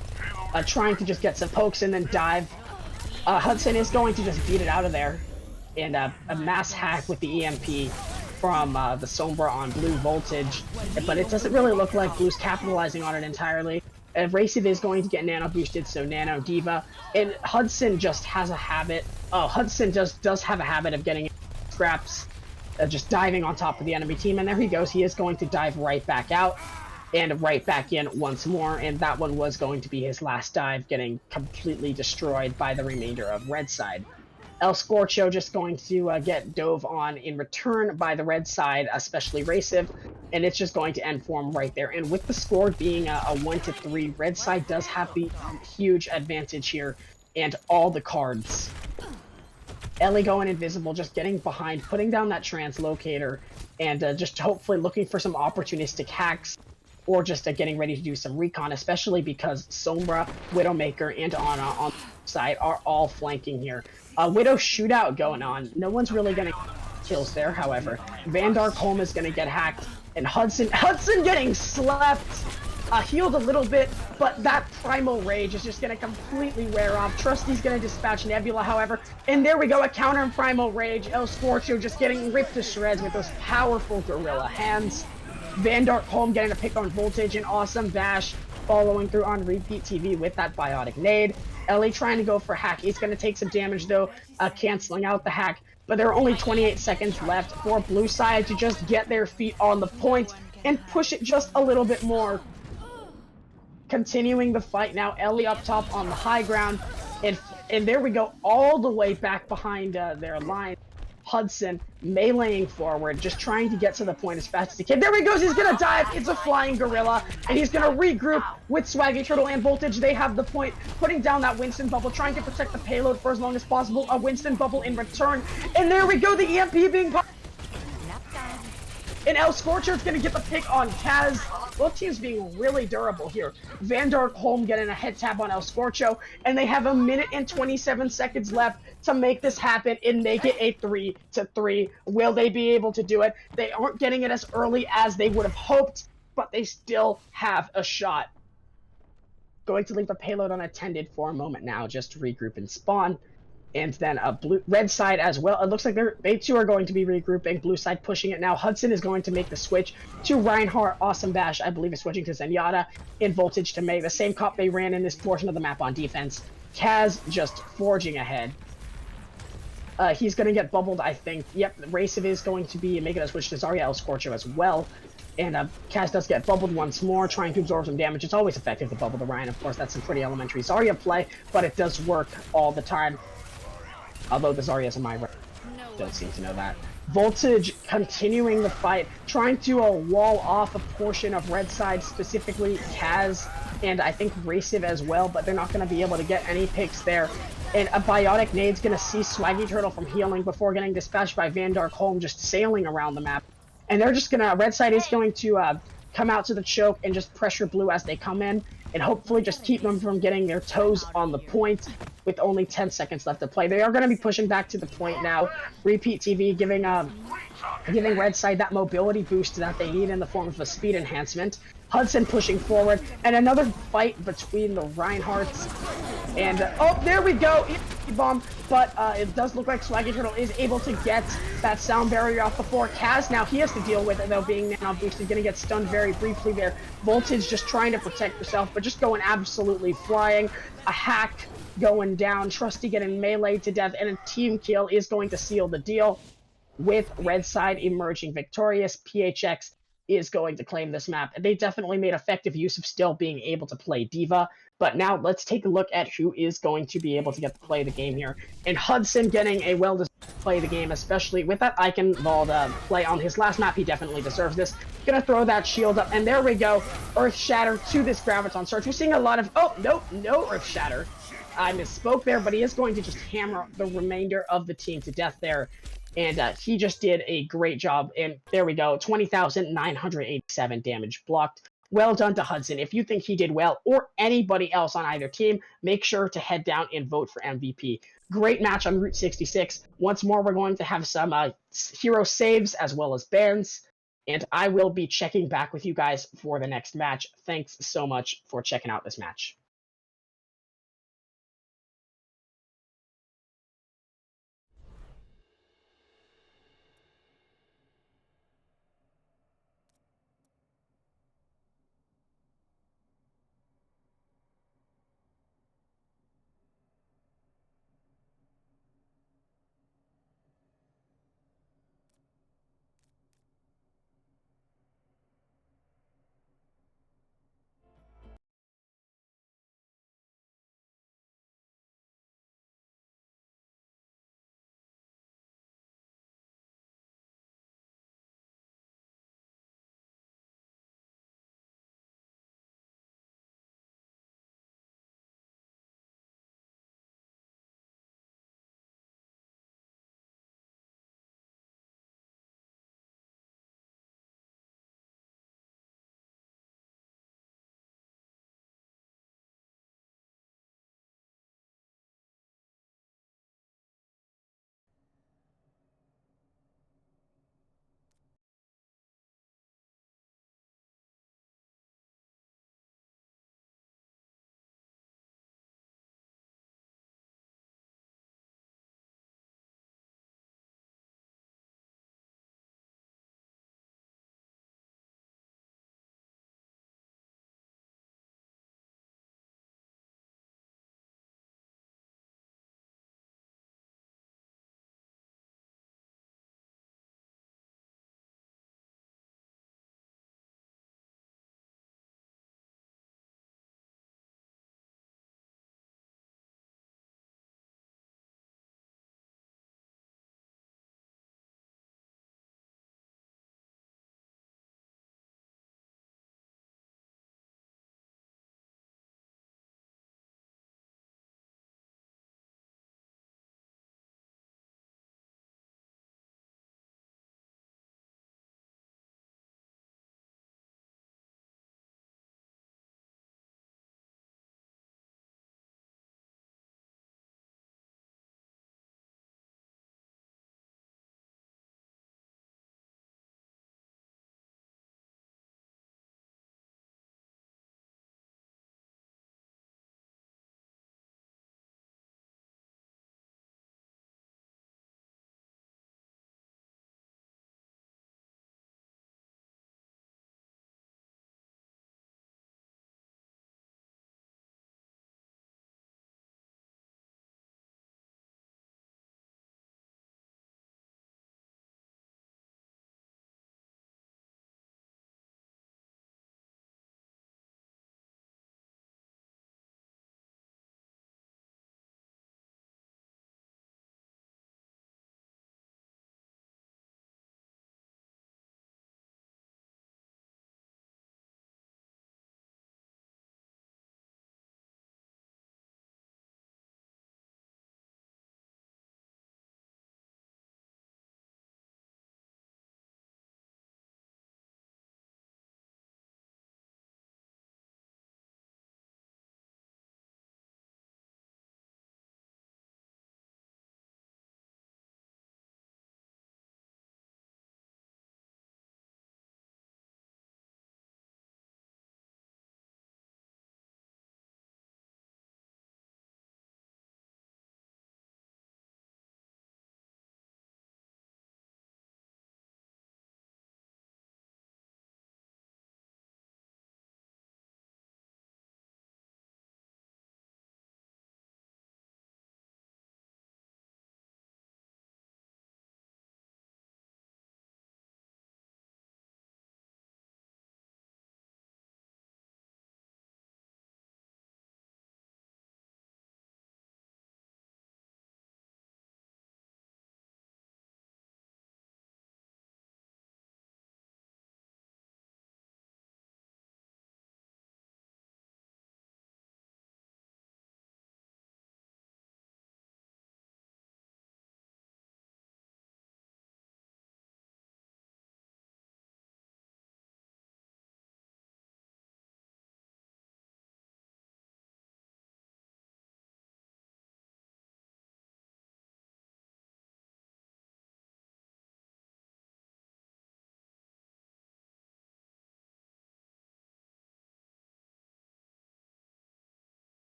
trying to just get some pokes and then dive. Hudson is going to just beat it out of there, and a mass hack with the EMP from the Sombra on Blue Voltage, but it doesn't really look like Blue's capitalizing on it entirely. Raciv is going to get nano boosted, so nano diva, and Hudson just has a habit. Hudson just does have a habit of getting scraps, just diving on top of the enemy team, and there he goes. He is going to dive right back out and right back in once more, and that one was going to be his last dive, getting completely destroyed by the remainder of red side. El Scorcho just going to get dove on in return by the red side, especially Raciv, and it's just going to end for him right there. And with the score being a 1-3, red side does have the huge advantage here, and all the cards. Ellie going invisible, just getting behind, putting down that translocator, and just hopefully looking for some opportunistic hacks, or just getting ready to do some recon, especially because Sombra, Widowmaker, and Ana on the side are all flanking here. Widow shootout going on. No one's really gonna kills there, however. Van Dark Home is gonna get hacked, and Hudson getting slept. Healed a little bit, but that Primal Rage is just gonna completely wear off. Trusty's gonna dispatch Nebula, however, and there we go, a counter in Primal Rage. El Scorcho just getting ripped to shreds with those powerful gorilla hands. Van Dark Home getting a pick on Voltage, and awesome dash following through on Repeat TV with that Biotic Nade. Ellie trying to go for hack. He's going to take some damage though, canceling out the hack. But there are only 28 seconds left for blue side to just get their feet on the point and push it just a little bit more. Continuing the fight now, Ellie up top on the high ground, and there we go, all the way back behind their line. Hudson meleeing forward, just trying to get to the point as fast as he can. There he goes, he's gonna dive, it's a flying gorilla, and he's gonna regroup with Swaggy Turtle and Voltage. They have the point, putting down that Winston bubble, trying to protect the payload for as long as possible. A Winston bubble in return, and there we go, the EMP being popped. And El Scorcho's gonna get the pick on Kaz. Both teams being really durable here. Van Dark Home getting a head tap on El Scorcho, and they have 1 minute and 27 seconds left to make this happen and make it a 3-3. Will they be able to do it? They aren't getting it as early as they would have hoped, but they still have a shot. Going to leave the payload unattended for a moment now, just to regroup and spawn. And then red side as well. It looks like they too are going to be regrouping. Blue side pushing it now. Hudson is going to make the switch to Reinhardt. Awesome Bash, I believe, is switching to Zenyatta. In Voltage to May. The same comp they ran in this portion of the map on defense. Kaz just forging ahead. He's going to get bubbled, I think. Yep, Raciv is going to be making a switch to Zarya El Scorcho as well. And Kaz does get bubbled once more, trying to absorb some damage. It's always effective to bubble the Ryan. Of course, that's some pretty elementary Zarya play, but it does work all the time. Although the Zarya's in my right, don't seem to know that. Voltage continuing the fight, trying to wall off a portion of red side, specifically Kaz and I think Raciv as well, but they're not going to be able to get any picks there. And a Biotic Nade's going to see Swaggy Turtle from healing before getting dispatched by Van Dark Home, just sailing around the map. And they're just going to, red side is going to come out to the choke and just pressure blue as they come in, and hopefully just keep them from getting their toes on the point with only 10 seconds left to play. They are going to be pushing back to the point now. Repeat TV giving red side that mobility boost that they need in the form of a speed enhancement. Hudson pushing forward, and another fight between the Reinhardts. And, oh, there we go! Bomb, but it does look like Swaggy Turtle is able to get that sound barrier off before Kaz. Now he has to deal with it, though, being nano boosted, gonna get stunned very briefly there. Voltage just trying to protect herself, but just going absolutely flying. A hack going down, Trusty getting meleeed to death, and a team kill is going to seal the deal. With Red Side emerging victorious, PHX is going to claim this map. They definitely made effective use of still being able to play Diva, but now let's take a look at who is going to be able to get to play the game here. And Hudson getting a well-deserved play the game, especially with that Eichenwald play on his last map. He definitely deserves this. Gonna throw that shield up, and there we go. Earth Shatter to this Graviton Surge. We're seeing a lot of... Oh, no Earth Shatter. I misspoke there, but he is going to just hammer the remainder of the team to death there. And he just did a great job. And there we go, 20,987 damage blocked. Well done to Hudson. If you think he did well, or anybody else on either team, make sure to head down and vote for MVP. Great match on Route 66. Once more, we're going to have some hero saves as well as bans. And I will be checking back with you guys for the next match. Thanks so much for checking out this match.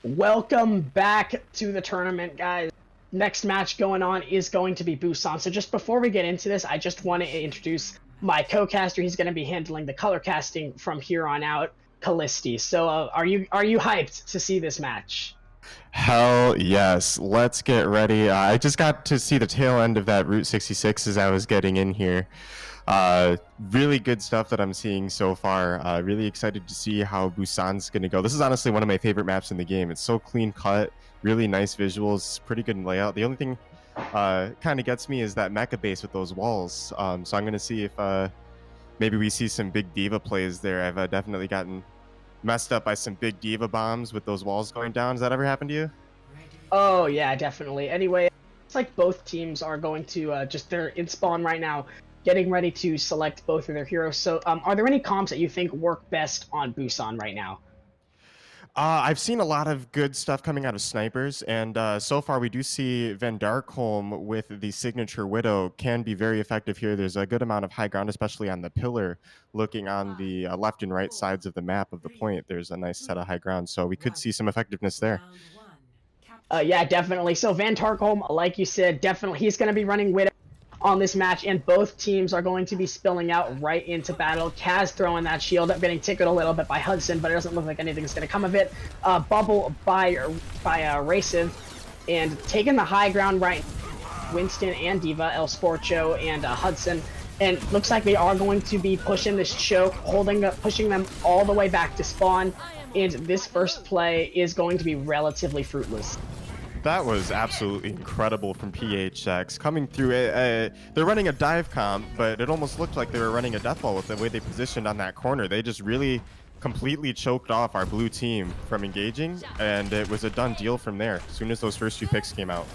Welcome back to the tournament, guys. Next match going on is going to be Busan. So just before we get into this, I just want to introduce my co-caster. He's going to be handling the color casting from here on out, Callisti. So are you hyped to see this match? Hell yes, let's get ready. I just got to see the tail end of that Route 66 as I was getting in here. Really good stuff that I'm seeing so far. Really excited to see how Busan's going to go. This is honestly one of my favorite maps in the game. It's so clean cut, really nice visuals, pretty good layout. The only thing kind of gets me is that mecha base with those walls. So I'm going to see if maybe we see some big diva plays there. I've definitely gotten messed up by some big diva bombs with those walls going down. Has that ever happened to you? Oh yeah, definitely. Anyway, it's like both teams are going to they're in spawn right now, getting ready to select both of their heroes. So are there any comps that you think work best on Busan right now? I've seen a lot of good stuff coming out of snipers, and so far we do see Van Darkholm with the signature Widow can be very effective here. There's a good amount of high ground, especially on the pillar, looking on the left and right sides of the map of the point. There's a nice set of high ground, so we could see some effectiveness there. Yeah, definitely. So Van Darkholm, like you said, definitely he's going to be running Widow on this match, and both teams are going to be spilling out right into battle. Kaz throwing that shield up, getting tickled a little bit by Hudson, but it doesn't look like anything's going to come of it. Bubble by Racing, and taking the high ground right. Winston and Diva, El Sporcho, and Hudson, and looks like they are going to be pushing this choke, pushing them all the way back to spawn, and this first play is going to be relatively fruitless. That was absolutely incredible from PHX. Coming through, they're running a dive comp, but it almost looked like they were running a death ball with the way they positioned on that corner. They just really completely choked off our blue team from engaging, and it was a done deal from there as soon as those first two picks came out.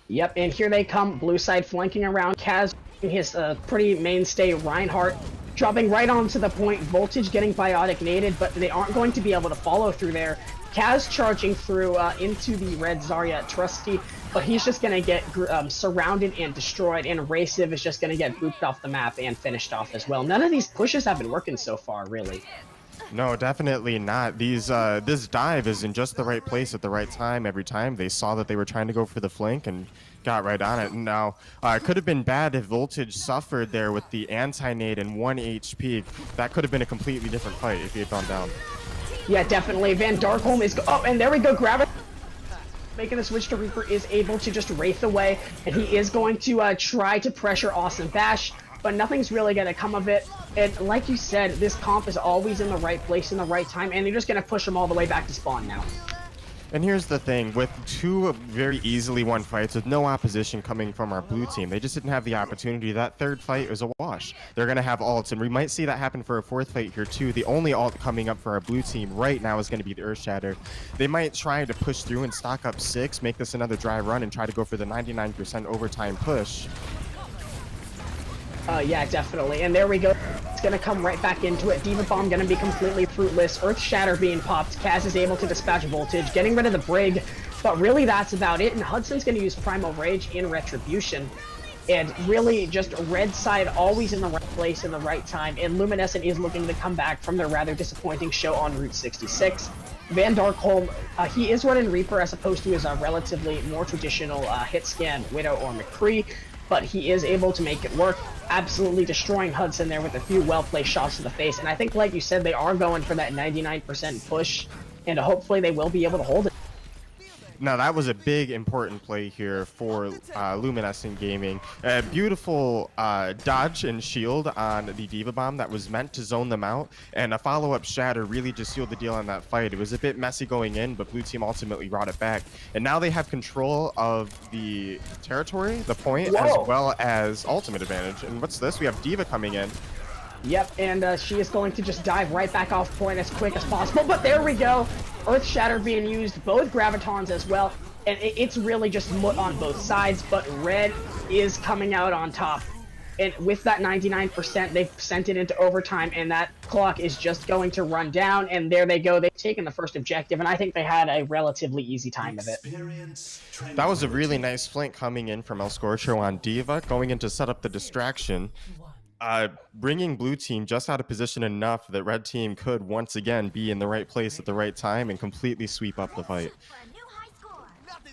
Yep, and here they come, blue side flanking around. Kaz, his pretty mainstay Reinhardt, dropping right onto the point. Voltage getting biotic naded, but they aren't going to be able to follow through there. Kaz charging through into the red Zarya Trusty, but he's just going to get surrounded and destroyed, and Rasiv is just going to get booped off the map and finished off as well. None of these pushes have been working so far, really. No, definitely not. These this dive is in just the right place at the right time every time. They saw that they were trying to go for the flank and got right on it. Now, it could have been bad if Voltage suffered there with the anti-nade and 1 HP. That could have been a completely different fight if he had gone down. Yeah, definitely. Van Darkholm is... Oh, and there we go. Making the switch to Reaper is able to just wraith away, and he is going to try to pressure Awesome Bash, but nothing's really going to come of it. And like you said, this comp is always in the right place in the right time, and they're just going to push him all the way back to spawn now. And here's the thing, with two very easily won fights with no opposition coming from our blue team, they just didn't have the opportunity. That third fight was a wash. They're going to have ults, and we might see that happen for a fourth fight here too. The only ult coming up for our blue team right now is going to be the Earthshatter. They might try to push through and stock up 6, make this another dry run, and try to go for the 99% overtime push. Yeah, definitely. And there we go. It's going to come right back into it. Diva Bomb going to be completely fruitless. Earth Shatter being popped. Kaz is able to dispatch Voltage, getting rid of the Brig. But really, that's about it. And Hudson's going to use Primal Rage in Retribution. And really, just red side always in the right place in the right time. And Luminescent is looking to come back from their rather disappointing show on Route 66. Van Darkholm, he is running Reaper as opposed to his relatively more traditional hit scan Widow or McCree. But he is able to make it work, absolutely destroying Hudson there with a few well-placed shots to the face. And I think, like you said, they are going for that 99% push, and hopefully they will be able to hold it. Now, that was a big, important play here for Luminescent Gaming. A beautiful dodge and shield on the Diva Bomb that was meant to zone them out, and a follow-up Shatter really just sealed the deal on that fight. It was a bit messy going in, but Blue Team ultimately brought it back. And now they have control of the territory, the point, as well as ultimate advantage. And what's this? We have Diva coming in. Yep, and she is going to just dive right back off point as quick as possible. But there we go. Earth Shatter being used, both Gravitons as well. And it's really just mutt on both sides, but red is coming out on top. And with that 99%, they've sent it into overtime, and that clock is just going to run down. And there they go. They've taken the first objective, and I think they had a relatively easy time of it. That was a really nice flank coming in from El Scorcho on Diva, going in to set up the distraction. bringing blue team just out of position enough that red team could once again be in the right place at the right time and completely sweep up the fight.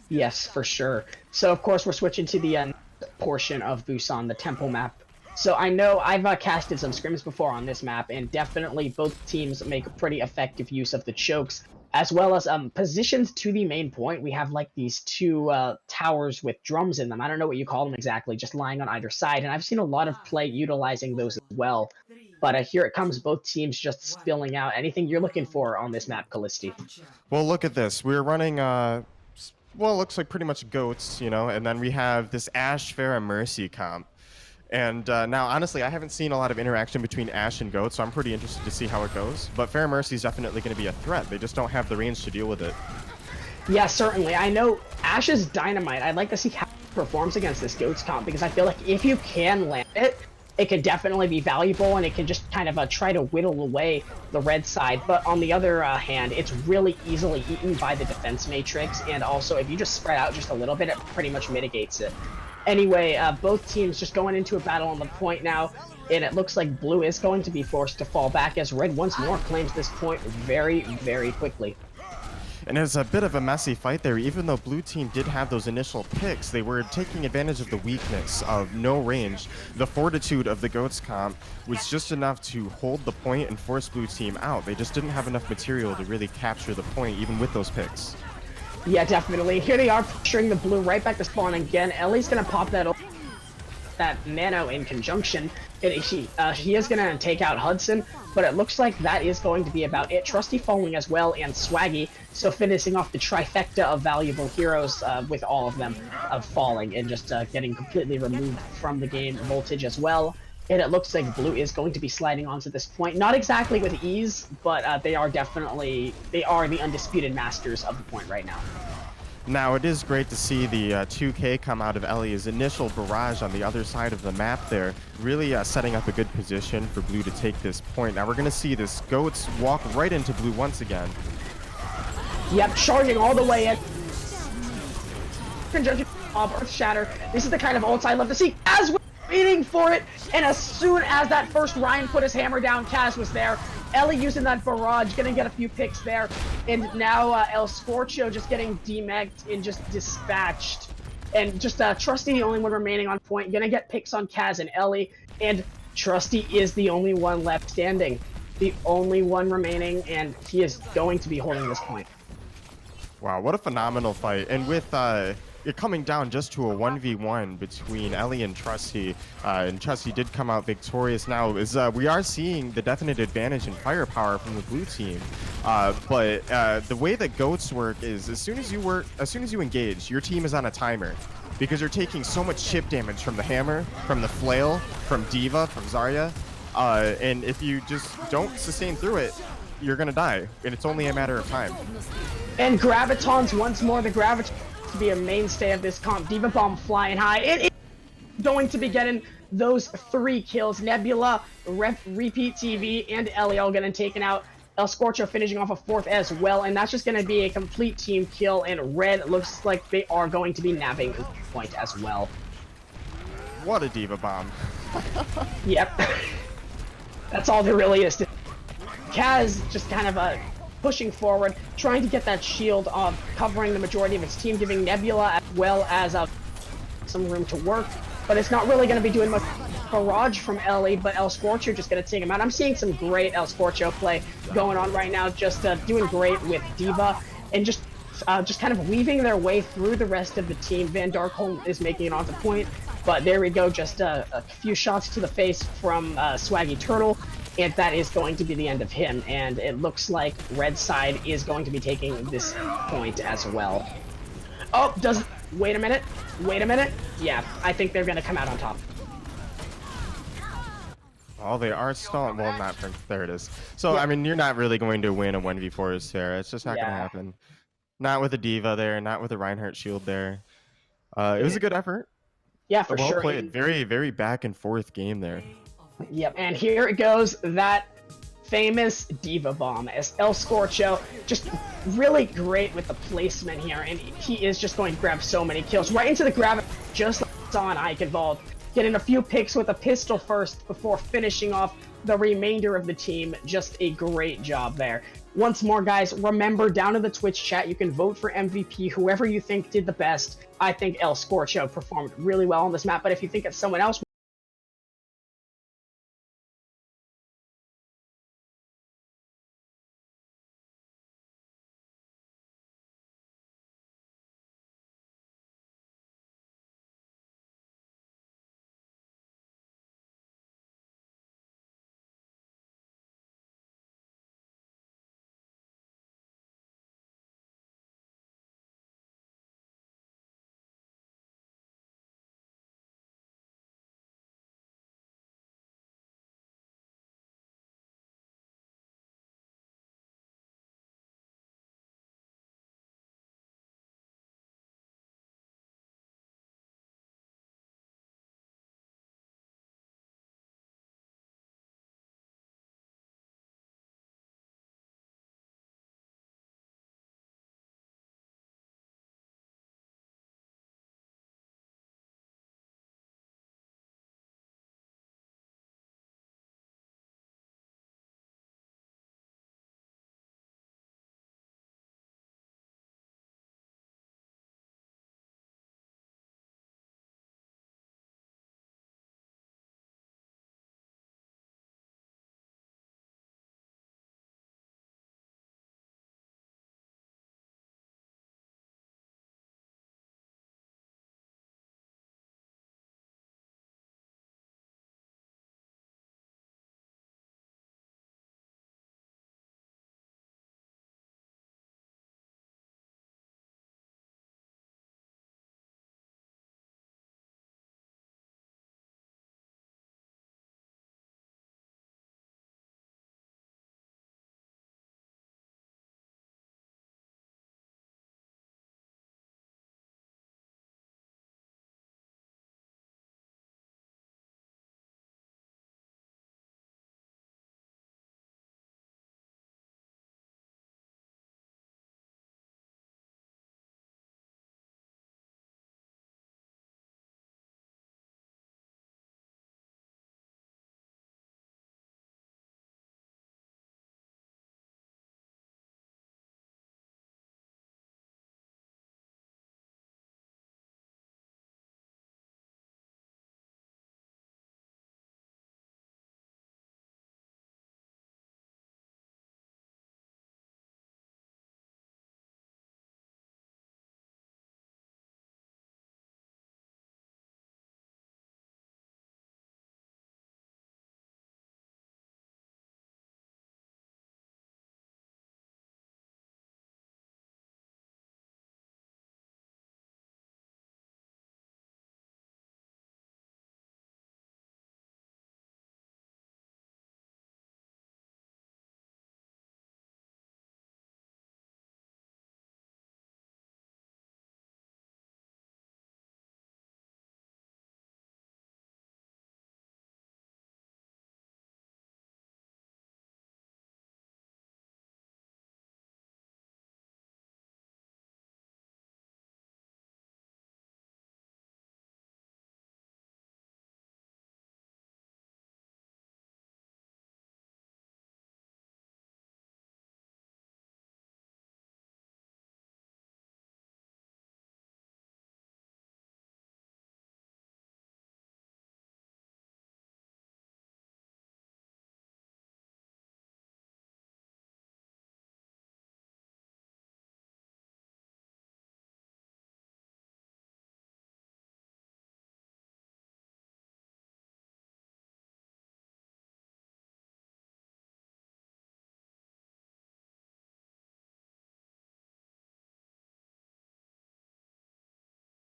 Yes, for sure. So of course we're switching to the portion of Busan, the temple map. So I know I've casted some scrims before on this map, and definitely both teams make pretty effective use of the chokes, as well as positioned to the main point. We have like these two towers with drums in them. I don't know what you call them exactly, just lying on either side, and I've seen a lot of play utilizing those as well. But here it comes, both teams just spilling out. Anything you're looking for on this map, Callisti? Well, look at this. We're running, well, it looks like pretty much goats, you know, and then we have this Ashe Pharah Mercy comp. And now, honestly, I haven't seen a lot of interaction between Ashe and Goat, so I'm pretty interested to see how it goes. But Pharah Mercy is definitely going to be a threat. They just don't have the range to deal with it. Yeah, certainly. I know Ashe is dynamite. I'd like to see how it performs against this Goats comp, because I feel like if you can land it, it could definitely be valuable, and it can just kind of try to whittle away the red side. But on the other hand, it's really easily eaten by the defense matrix, and also if you just spread out just a little bit, it pretty much mitigates it. Anyway, both teams just going into a battle on the point now, and it looks like blue is going to be forced to fall back as red once more claims this point very, very quickly. And it's a bit of a messy fight there. Even though blue team did have those initial picks, they were taking advantage of the weakness of no range. The fortitude of the Goats comp was just enough to hold the point and force blue team out. They just didn't have enough material to really capture the point, even with those picks. Yeah, definitely. Here they are pressuring the blue right back to spawn again. Ellie's gonna pop that nano in conjunction. She is gonna take out Hudson, but it looks like that is going to be about it. Trusty falling as well, and Swaggy, so finishing off the trifecta of valuable heroes with all of them falling and just getting completely removed from the game. Voltage as well. And it looks like blue is going to be sliding onto this point. Not exactly with ease, but they are the undisputed masters of the point right now. Now, it is great to see the 2K come out of Ellie's initial barrage on the other side of the map there, really setting up a good position for blue to take this point. Now, we're going to see this Goats walk right into blue once again. Yep, charging all the way in. Conjunction of Earth Shatter. This is the kind of ults I love to see. As we're waiting for it, and as soon as that first Ryan put his hammer down, Kaz was there. Ellie using that barrage, gonna get a few picks there, and now El Scorcho just getting demeched and just dispatched. And just Trusty, the only one remaining on point, gonna get picks on Kaz and Ellie, and Trusty is the only one left standing. The only one remaining, and he is going to be holding this point. Wow, what a phenomenal fight. And with it coming down just to a 1v1 between Ellie and Trusty, and Trusty did come out victorious now, is we are seeing the definite advantage in firepower from the blue team. But the way that Goats work is as soon as you engage, your team is on a timer, because you're taking so much chip damage from the hammer, from the flail, from D.Va, from Zarya, and if you just don't sustain through it, you're gonna die, and it's only a matter of time. And Gravitons once more, the Graviton to be a mainstay of this comp. D.Va Bomb flying high. It is going to be getting those 3 kills. Nebula, Repeat TV, and Ellie all getting taken out. El Scorcho finishing off a 4th as well, and that's just going to be a complete team kill, and red looks like they are going to be nabbing the point as well. What a D.Va Bomb. Yep. That's all there really is to Kaz just kind of pushing forward, trying to get that shield covering the majority of its team, giving Nebula as well as some room to work, but it's not really going to be doing much barrage from Ellie, but El Scorcho just going to take him out. I'm seeing some great El Scorcho play going on right now, just doing great with D.Va, and just kind of weaving their way through the rest of the team. Van Darkholm is making it onto point, but there we go, just a few shots to the face from Swaggy Turtle, and that is going to be the end of him, and it looks like red side is going to be taking this point as well. Oh, wait a minute, yeah, I think they're going to come out on top. Oh, they are stalling. Well, not for, there it is. So, yeah. I mean, you're not really going to win a 1v4 Sarah. It's just not going to happen. Not with a D.Va there, not with a Reinhardt shield there. It was a good effort. Yeah, for sure. Well played. Very, very back and forth game there. Yep, and here it goes, that famous D.Va Bomb, as El Scorcho just really great with the placement here, and he is just going to grab so many kills right into the grab, just like we saw on Eichenwald. getting a few picks with a pistol first before finishing off the remainder of the team. Just a great job there. Once more, guys, remember, down in the Twitch chat, you can vote for MVP, whoever you think did the best. I think El Scorcho performed really well on this map, but if you think it's someone else,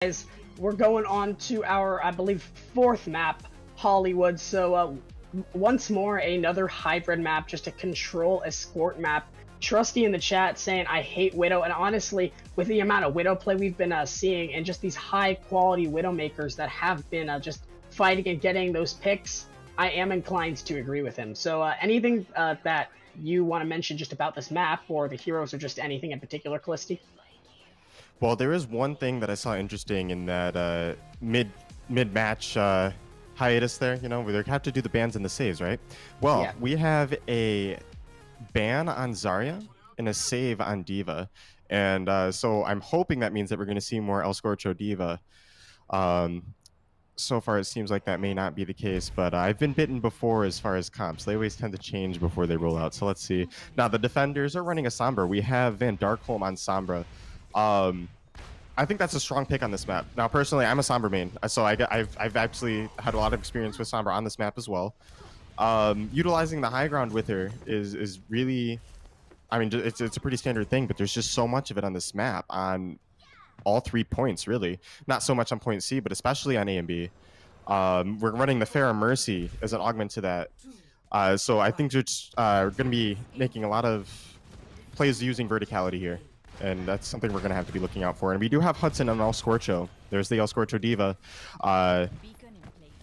guys, we're going on to our, I believe, fourth map, Hollywood. So once more, another hybrid map, just a control escort map. Trusty in the chat saying, I hate Widow. And honestly, with the amount of Widow play we've been seeing, and just these high quality Widow makers that have been just fighting and getting those picks, I am inclined to agree with him. So anything that you want to mention just about this map, or the heroes, or just anything in particular, Callisti? Well, there is one thing that I saw interesting in that mid-match hiatus there. You know, we have to do the bans and the saves, right? Well, Yeah. we have a ban on Zarya and a save on Diva. And so I'm hoping that means that we're going to see more El Scorcho Diva. So far, it seems like that may not be the case, but I've been bitten before as far as comps. They always tend to change before they roll out. So let's see. Now, the defenders are running a Sombra. We have Van Darkholm on Sombra. I think that's a strong pick on this map. Now, personally, I'm a Sombra main, so I've actually had a lot of experience with Sombra on this map as well. Utilizing the high ground with her is really, I mean, it's a pretty standard thing, but there's just so much of it on this map on all 3 points, really. Not so much on point C, but especially on A and B. We're running the Pharah Mercy as an augment to that. So I think we're going to be making a lot of plays using verticality here. And that's something we're going to have to be looking out for. And we do have Hudson and El Scorcho. There's the El Scorcho Diva. We're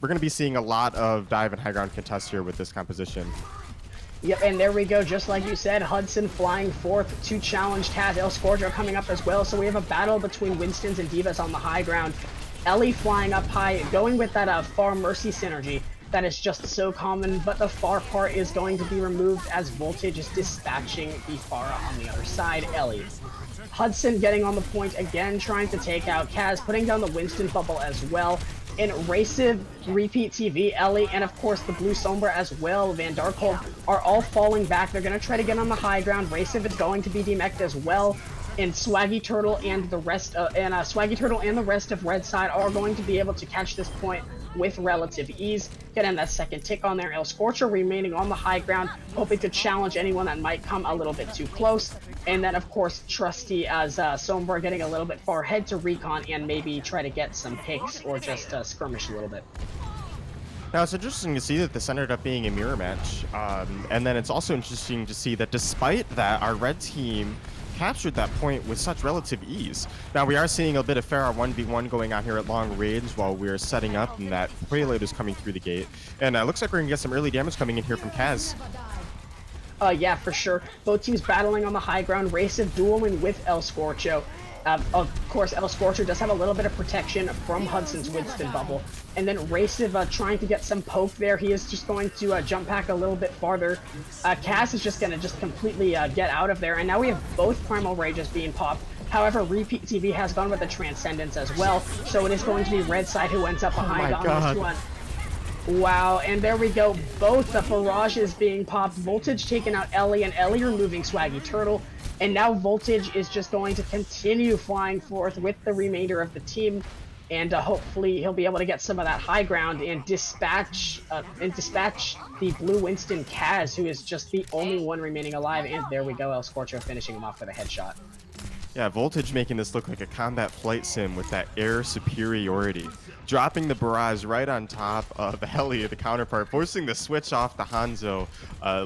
going to be seeing a lot of dive and high ground contest here with this composition. Yep, and there we go. Just like you said, Hudson flying forth to challenge Kaz. El Scorcho coming up as well. So we have a battle between Winstons and Divas on the high ground. Ellie flying up high, going with that Far Mercy synergy. That is just so common, but the far part is going to be removed as Voltage is dispatching the Pharah on the other side, Ellie. Hudson getting on the point again, trying to take out Kaz, putting down the Winston bubble as well. And Raciv, Repeat TV, Ellie, and of course the Blue Sombra as well, Van Darkhold, are all falling back. They're going to try to get on the high ground. Raciv is going to be demeched as well. And Swaggy Turtle and the rest of Red Side are going to be able to catch this point with relative ease. Getting that second tick on there. El Scorcher remaining on the high ground, hoping to challenge anyone that might come a little bit too close. And then, of course, Trusty as Sombra getting a little bit far ahead to recon and maybe try to get some picks or just skirmish a little bit. Now, it's interesting to see that this ended up being a mirror match. And then it's also interesting to see that despite that, our red team captured that point with such relative ease. Now, we are seeing a bit of Pharah 1v1 going on here at long range while we're setting up, and that payload is coming through the gate. And it looks like we're going to get some early damage coming in here from Kaz. Yeah, for sure. Both teams battling on the high ground. Raciv dueling with El Scorcho. Of course, El Scorcho does have a little bit of protection from Hudson's Winston bubble. And then Raciv trying to get some poke there. He is just going to jump back a little bit farther. Kaz is just going to completely get out of there. And now we have both Primal Rages being popped. However, Repeat TV has gone with the Transcendence as well. So it is going to be Red Side who ends up behind on this one. Wow, and there we go. Both the Barrages being popped. Voltage taking out Ellie, and Ellie removing Swaggy Turtle. And now Voltage is just going to continue flying forth with the remainder of the team. And hopefully he'll be able to get some of that high ground and dispatch the Blue Winston Kaz, who is just the only one remaining alive. And there we go, El Scorcho finishing him off with a headshot. Yeah, Voltage making this look like a combat flight sim with that air superiority. Dropping the barrage right on top of Ellie, the counterpart, forcing the switch off the Hanzo.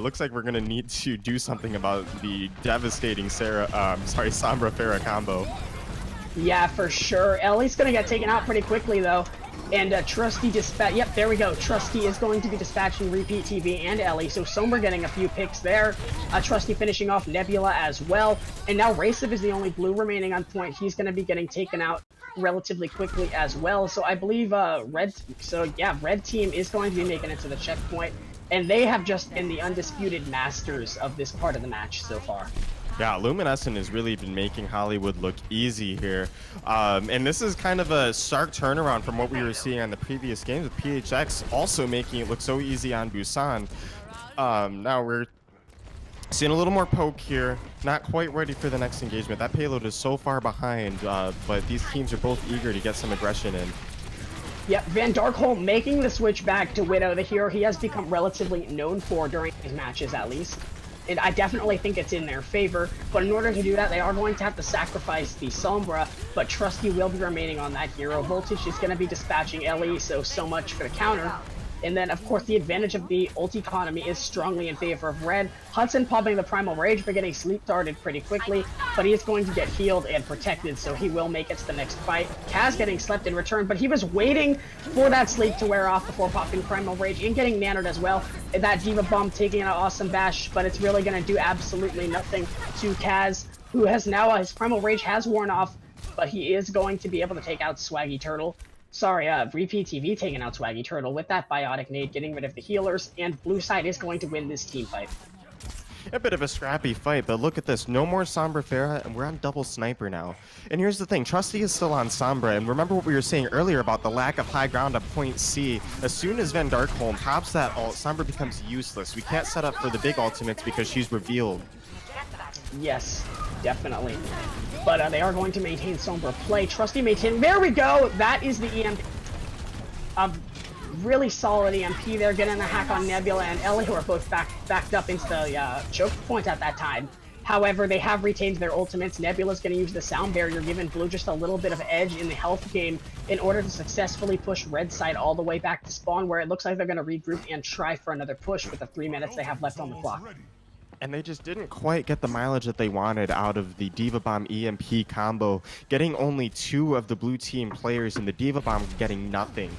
Looks like we're going to need to do something about the devastating Sombra Pharah combo. Yeah, for sure. Ellie's going to get taken out pretty quickly, though. And Trusty yep, there we go. Trusty is going to be dispatching Repeat TV and Ellie, so Sombra getting a few picks there. Trusty finishing off Nebula as well. And now Raciv is the only blue remaining on point. He's going to be getting taken out relatively quickly as well. So I believe Red Team is going to be making it to the checkpoint. And they have just been the undisputed masters of this part of the match so far. Yeah, Luminescent has really been making Hollywood look easy here. And this is kind of a stark turnaround from what we were seeing on the previous games with PHX also making it look so easy on Busan. Now we're seeing a little more poke here. Not quite ready for the next engagement. That payload is so far behind, but these teams are both eager to get some aggression in. Yep, Van Darkhold making the switch back to Widow, the hero he has become relatively known for during his matches at least. And I definitely think it's in their favor, but in order to do that, they are going to have to sacrifice the Sombra, but Trusty will be remaining on that hero. Voltage is going to be dispatching Ellie, so much for the counter. And then, of course, the advantage of the ult economy is strongly in favor of Red. Hudson popping the Primal Rage, but getting sleep darted pretty quickly, but he is going to get healed and protected, so he will make it to the next fight. Kaz getting slept in return, but he was waiting for that sleep to wear off before popping Primal Rage and getting nanoed as well. And that Diva Bomb taking an awesome bash, but it's really going to do absolutely nothing to Kaz, who has now, his Primal Rage has worn off, but he is going to be able to take out Swaggy Turtle. Sorry, Repeat TV taking out Swaggy Turtle with that Biotic Nade, getting rid of the healers, and blue side is going to win this team fight. A bit of a scrappy fight, but look at this. No more Sombra Pharah, and we're on double sniper now. And here's the thing. Trusty is still on Sombra, and remember what we were saying earlier about the lack of high ground at point C. As soon as Van Darkholm pops that ult, Sombra becomes useless. We can't set up for the big ultimates because she's revealed. Yes, definitely. But they are going to maintain Sombra play. Trusty maintain. There we go! That is the EMP. Really solid EMP there, getting the hack on Nebula and Ellie, who are both backed up into the choke point at that time. However, they have retained their ultimates. Nebula's going to use the sound barrier, giving Blue just a little bit of edge in the health game in order to successfully push red side all the way back to spawn, where it looks like they're going to regroup and try for another push with the 3 minutes they have left on the clock. And they just didn't quite get the mileage that they wanted out of the Diva Bomb EMP combo, getting only 2 of the blue team players and the Diva Bomb getting nothing.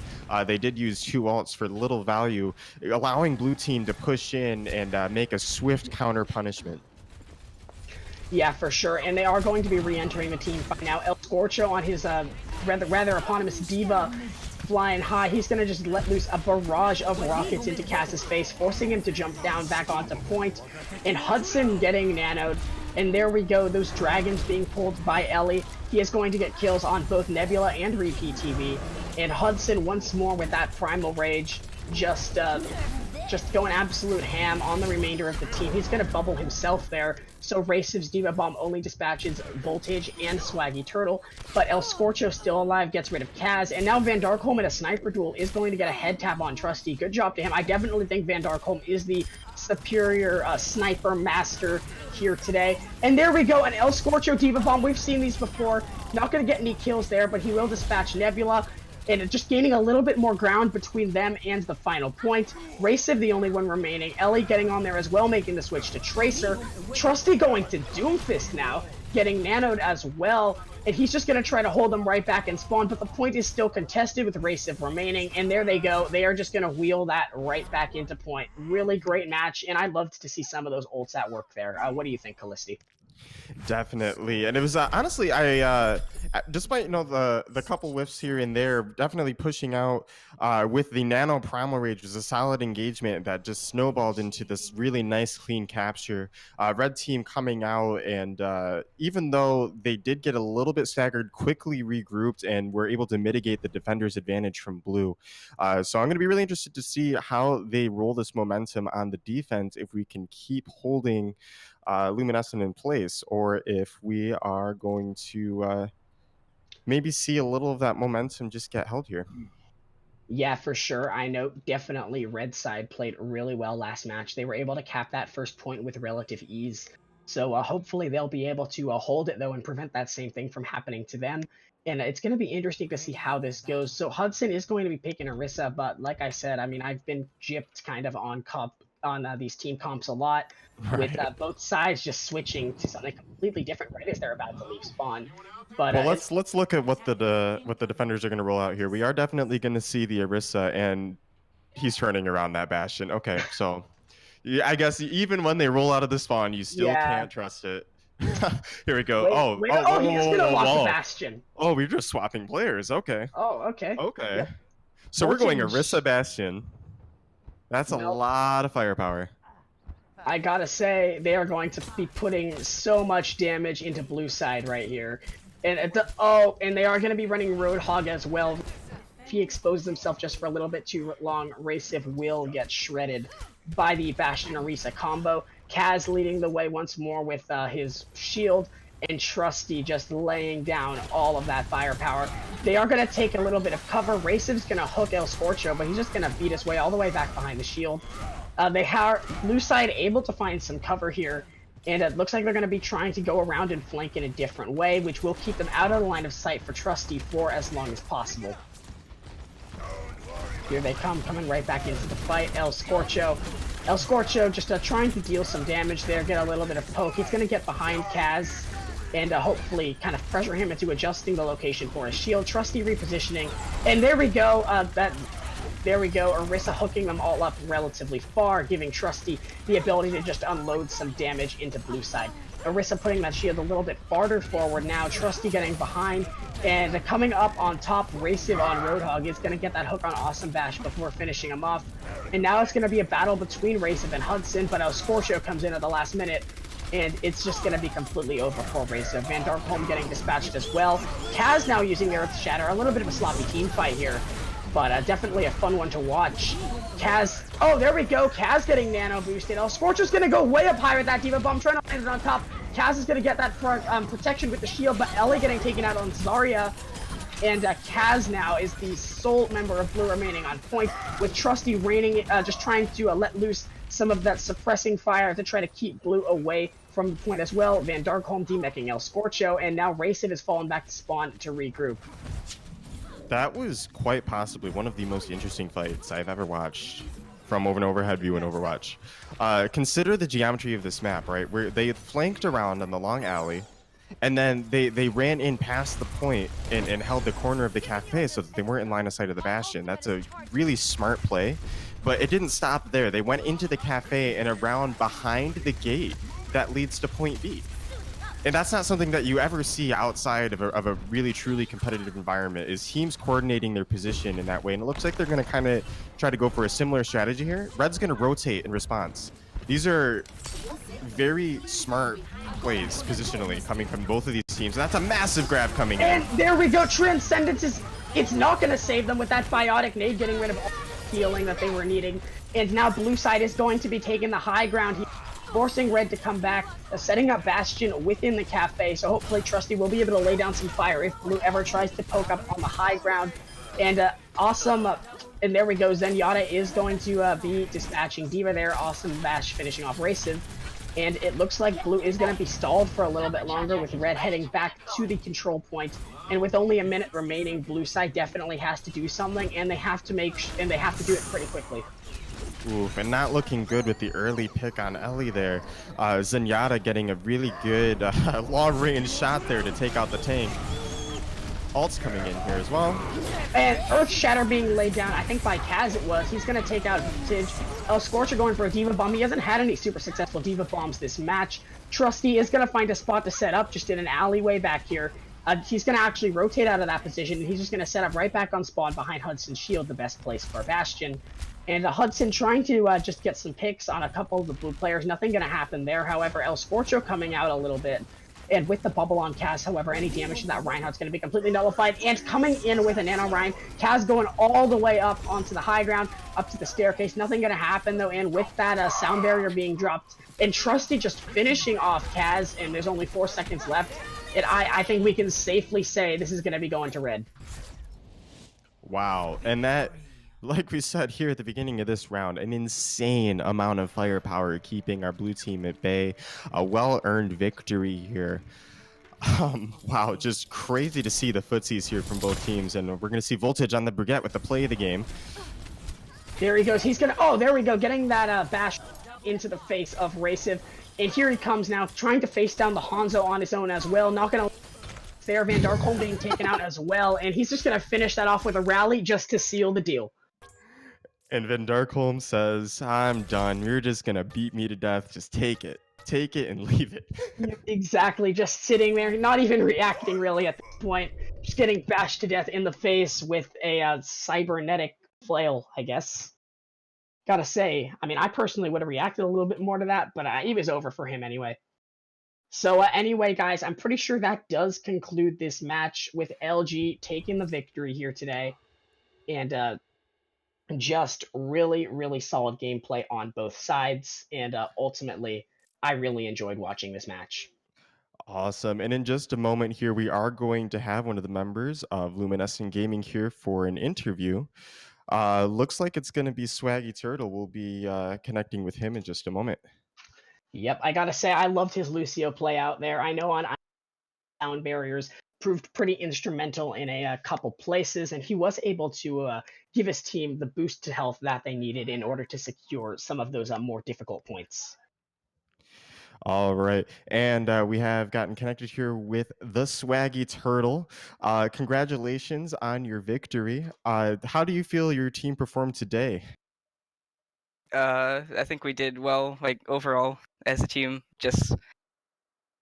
They did use 2 ults for little value, allowing blue team to push in and make a swift counter punishment. Yeah, for sure, and they are going to be re-entering the team fight now. El Scorcho on his rather eponymous Diva flying high. He's going to just let loose a barrage of rockets into Cass's face, forcing him to jump down back onto point. And Hudson getting nanoed. And there we go, those dragons being pulled by Ellie. He is going to get kills on both Nebula and Repeat TV. And Hudson once more with that Primal Rage, just going absolute ham on the remainder of the team. He's going to bubble himself there. So Raciv's Diva Bomb only dispatches Voltage and Swaggy Turtle, but El Scorcho still alive, gets rid of Kaz, and now Van Darkholm in a sniper duel is going to get a head tap on Trusty. Good job to him. I definitely think Van Darkholm is the superior sniper master here today. And there we go, an El Scorcho Diva Bomb. We've seen these before. Not going to get any kills there, but he will dispatch Nebula. And just gaining a little bit more ground between them and the final point. Raciv, the only one remaining. Ellie getting on there as well, making the switch to Tracer. Trusty going to Doomfist now, getting nanoed as well. And he's just going to try to hold them right back and spawn, but the point is still contested with Raciv remaining. And there they go. They are just going to wheel that right back into point. Really great match, and I'd love to see some of those ults at work there. What do you think, Callisti? Definitely, and it was honestly, I despite the couple whiffs here and there, definitely pushing out with the Nano Primal Rage was a solid engagement that just snowballed into this really nice clean capture. Red team coming out, and even though they did get a little bit staggered, quickly regrouped and were able to mitigate the defender's advantage from blue. So I'm going to be really interested to see how they roll this momentum on the defense, if we can keep holding Luminescent in place, or if we are going to maybe see a little of that momentum just get held here. Yeah, for sure. I know definitely red side played really well last match. They were able to cap that first point with relative ease. So hopefully they'll be able to hold it, though, and prevent that same thing from happening to them. And it's going to be interesting to see how this goes. So Hudson is going to be picking Orisa, but like I said, I mean, I've been gypped kind of on these team comps a lot, with both sides just switching to something completely different right as they're about to leave spawn. But well, let's look at what the defenders are going to roll out here. We are definitely going to see the Orisa, and he's turning around that Bastion. Okay, so yeah, I guess even when they roll out of the spawn, you still can't trust it. Here we go. He's gonna lock the Bastion. Oh, we're just swapping players. Okay. Oh, okay. Okay. Yep. So we're going Orisa Bastion. That's a lot of firepower. I gotta say, they are going to be putting so much damage into blue side right here. And and they are going to be running Roadhog as well. If he exposes himself just for a little bit too long, Raciv will get shredded by the Bastion Orisa combo. Kaz leading the way once more with his shield, and Trusty just laying down all of that firepower. They are going to take a little bit of cover. Raciv's going to hook El Scorcho, but he's just going to beat his way all the way back behind the shield. They are blue side able to find some cover here, and it looks like they're going to be trying to go around and flank in a different way, which will keep them out of the line of sight for Trusty for as long as possible. Here they come, coming right back into the fight. El Scorcho just trying to deal some damage there, get a little bit of poke. He's going to get behind Kaz and hopefully kind of pressure him into adjusting the location for his shield. Trusty repositioning, and there we go. There we go, Orisa hooking them all up relatively far, giving Trusty the ability to just unload some damage into blue side. Orisa putting that shield a little bit farther forward now, Trusty getting behind, And coming up on top, Racive on Roadhog is going to get that hook on Awesome Bash before finishing him off. And now it's going to be a battle between Racive and Hudson, but Scorcho comes in at the last minute, and it's just going to be completely over for Racive. Van Darkholm getting dispatched as well. Kaz now using the Earth Shatter. A little bit of a sloppy team fight here, but definitely a fun one to watch. Kaz, oh, there we go. Kaz getting nano boosted. Scorcho's going to go way up high with that Diva Bomb, trying to land it on top. Kaz is going to get that front protection with the shield, but Ellie getting taken out on Zarya. And Kaz now is the sole member of Blue remaining on point, with Trusty reigning, just trying to let loose some of that suppressing fire to try to keep Blue away from the point as well. Van Darkholm demecking El Scorcho, and now Racive has fallen back to spawn to regroup. That was quite possibly one of the most interesting fights I've ever watched from an overhead view in Overwatch. Consider the geometry of this map, right? Where they flanked around on the long alley, and then they ran in past the point and held the corner of the cafe so that they weren't in line of sight of the Bastion. That's a really smart play, but it didn't stop there. They went into the cafe and around behind the gate that leads to point B. And that's not something that you ever see outside of a really truly competitive environment, is teams coordinating their position in that way. And it looks like they're going to kind of try to go for a similar strategy here. Red's going to rotate in response. These are very smart plays positionally coming from both of these teams. And that's a massive grab coming in. And there we go. Transcendence is, it's not going to save them with that biotic nade, getting rid of all the healing that they were needing. And now Blue side is going to be taking the high ground here, forcing Red to come back, setting up Bastion within the cafe, so hopefully Trusty will be able to lay down some fire if Blue ever tries to poke up on the high ground. And awesome, and there we go, Zenyatta is going to be dispatching D.Va there. Awesome Bash finishing off Racive, and it looks like Blue is going to be stalled for a little bit longer, with Red heading back to the control point. And with only a minute remaining, Blue side definitely has to do something, and they have to do it pretty quickly. Oof, and not looking good with the early pick on Ellie there. Zenyatta getting a really good long-range shot there to take out the tank. Ult's coming in here as well. And Earth Shatter being laid down, I think by Kaz it was. He's going to take out Vintage. Scorcher going for a Diva Bomb. He hasn't had any super successful Diva Bombs this match. Trusty is going to find a spot to set up just in an alleyway back here. He's going to actually rotate out of that position, and he's just going to set up right back on spawn behind Hudson's shield, the best place for Bastion. And Hudson trying to just get some picks on a couple of the Blue players. Nothing going to happen there. However, El Scorcho coming out a little bit. And with the bubble on Kaz, however, any damage to that Reinhardt's going to be completely nullified. And coming in with a Nano Rein, Kaz going all the way up onto the high ground, up to the staircase. Nothing going to happen, though. And with that sound barrier being dropped, and Trusty just finishing off Kaz, and there's only 4 seconds left, I think we can safely say this is going to be going to Red. Wow, and that, like we said here at the beginning of this round, an insane amount of firepower keeping our Blue team at bay. A well-earned victory here. Wow, just crazy to see the footsies here from both teams, and we're going to see Voltage on the Brigette with the play of the game. There he goes. He's going to... Oh, there we go. Getting that bash into the face of Racive. And here he comes now, trying to face down the Hanzo on his own as well. Not going to... There, Van Darkholm being taken out as well. And he's just going to finish that off with a rally just to seal the deal. And Van Darkholm says, I'm done. You're just going to beat me to death. Just take it. Take it and leave it. Exactly. Just sitting there, not even reacting really at this point. Just getting bashed to death in the face with a cybernetic flail, I guess. Gotta say, I mean, I personally would have reacted a little bit more to that, but it was over for him anyway. So anyway, guys, I'm pretty sure that does conclude this match with LG taking the victory here today. And just really, really solid gameplay on both sides. And ultimately, I really enjoyed watching this match. Awesome. And in just a moment here, we are going to have one of the members of Luminescent Gaming here for an interview. Looks like it's going to be Swaggy Turtle. We'll be connecting with him in just a moment. Yep, I gotta say, I loved his Lucio play out there. I know on sound barriers proved pretty instrumental in a couple places, and he was able to give his team the boost to health that they needed in order to secure some of those more difficult points. All right. And we have gotten connected here with the Swaggy Turtle. Congratulations on your victory. How do you feel your team performed today? I think we did well, like overall as a team. Just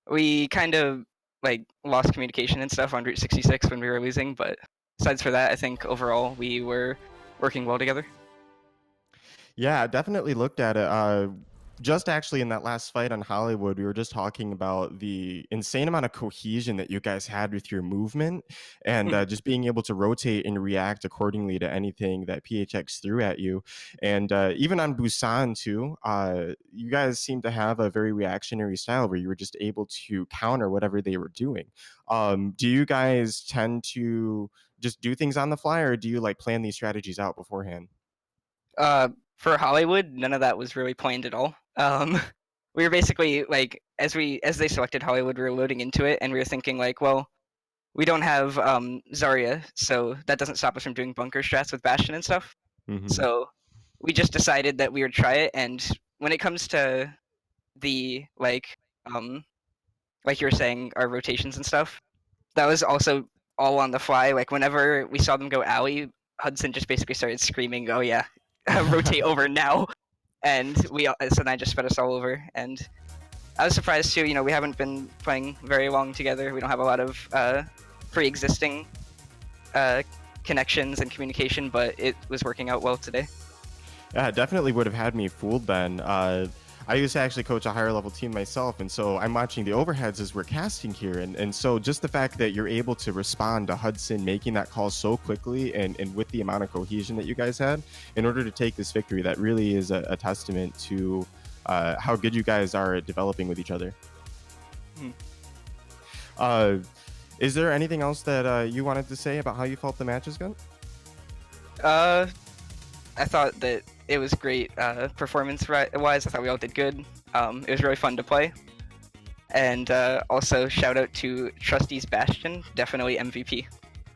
we kind of like lost communication and stuff on Route 66 when we were losing, but besides for that, I think overall we were working well together. Yeah, I definitely looked at it. Just actually in that last fight on Hollywood, we were just talking about the insane amount of cohesion that you guys had with your movement and just being able to rotate and react accordingly to anything that PHX threw at you. And even on Busan, too, you guys seem to have a very reactionary style where you were just able to counter whatever they were doing. Do you guys tend to just do things on the fly, or do you like plan these strategies out beforehand? For Hollywood, none of that was really planned at all. We were basically like, as they selected Hollywood, we were loading into it, and we were thinking like, well, we don't have Zarya, so that doesn't stop us from doing bunker strats with Bastion and stuff. Mhm. So we just decided that we would try it. And when it comes to the like you were saying, our rotations and stuff, that was also all on the fly. Like whenever we saw them go alley, Hudson just basically started screaming, "Oh yeah, rotate over now!" And so then I just sped us all over. And I was surprised too. You know, we haven't been playing very long together. We don't have a lot of pre-existing connections and communication, but it was working out well today. Yeah, it definitely would have had me fooled then. I used to actually coach a higher level team myself, and so I'm watching the overheads as we're casting here. And so just the fact that you're able to respond to Hudson making that call so quickly and with the amount of cohesion that you guys had in order to take this victory, that really is a testament to how good you guys are at developing with each other. Is there anything else that you wanted to say about how you felt the match has gone? I thought that it was great performance-wise. I thought we all did good. It was really fun to play. And also, shout out to Trusty's Bastion, definitely MVP.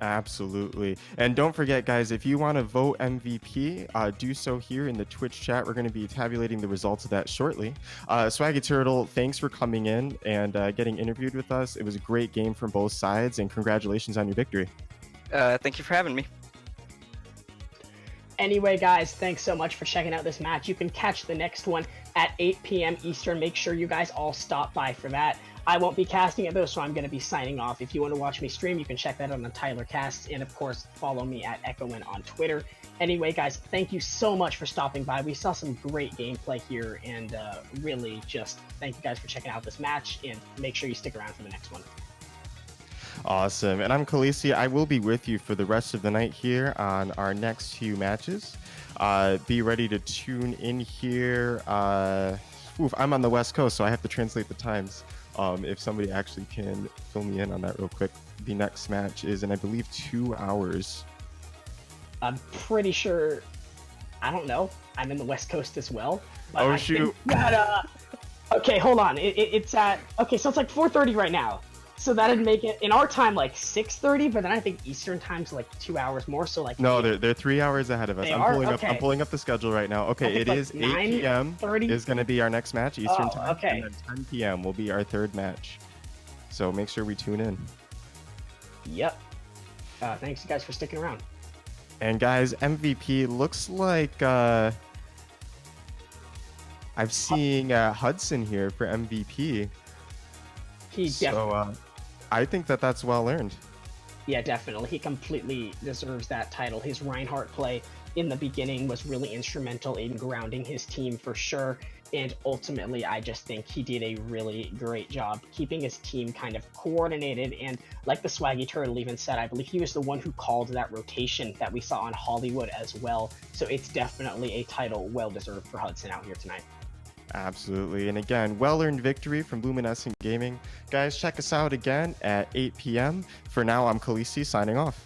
Absolutely. And don't forget, guys, if you want to vote MVP, do so here in the Twitch chat. We're going to be tabulating the results of that shortly. Swaggy Turtle, thanks for coming in and getting interviewed with us. It was a great game from both sides, and congratulations on your victory. Thank you for having me. Anyway, guys, thanks so much for checking out this match. You can catch the next one at 8 p.m. Eastern. Make sure you guys all stop by for that. I won't be casting it, though, so I'm going to be signing off. If you want to watch me stream, you can check that out on Tyler Casts, and, of course, follow me at Echoin on Twitter. Anyway, guys, thank you so much for stopping by. We saw some great gameplay here, and really just thank you guys for checking out this match, and make sure you stick around for the next one. Awesome. And I'm Khaleesi. I will be with you for the rest of the night here on our next few matches. Be ready to tune in here. I'm on the West Coast, so I have to translate the times. If somebody actually can fill me in on that real quick. The next match is in, I believe, 2 hours. I'm pretty sure, I don't know, I'm in the West Coast as well. Oh, shoot. Okay, hold on. It's at, okay, so it's like 4:30 right now. So that'd make it, in our time, like 6:30, but then I think Eastern time's like 2 hours more, so like... No, they're 3 hours ahead of us. I'm pulling up the schedule right now. Okay, it is 8 p.m. is going to be our next match, Eastern time. Okay. And then 10 p.m. will be our third match. So make sure we tune in. Yep. Thanks, you guys, for sticking around. And guys, MVP looks like... I'm seeing Hudson here for MVP. I think that's well earned. Yeah, definitely. He completely deserves that title. His Reinhardt play in the beginning was really instrumental in grounding his team for sure. And ultimately, I just think he did a really great job keeping his team kind of coordinated. And like the Swaggy Turtle even said, I believe he was the one who called that rotation that we saw on Hollywood as well. So it's definitely a title well deserved for Hudson out here tonight. Absolutely. And again, well-earned victory from Luminescent Gaming. Guys, check us out again at 8 p.m. For now, I'm Khaleesi signing off.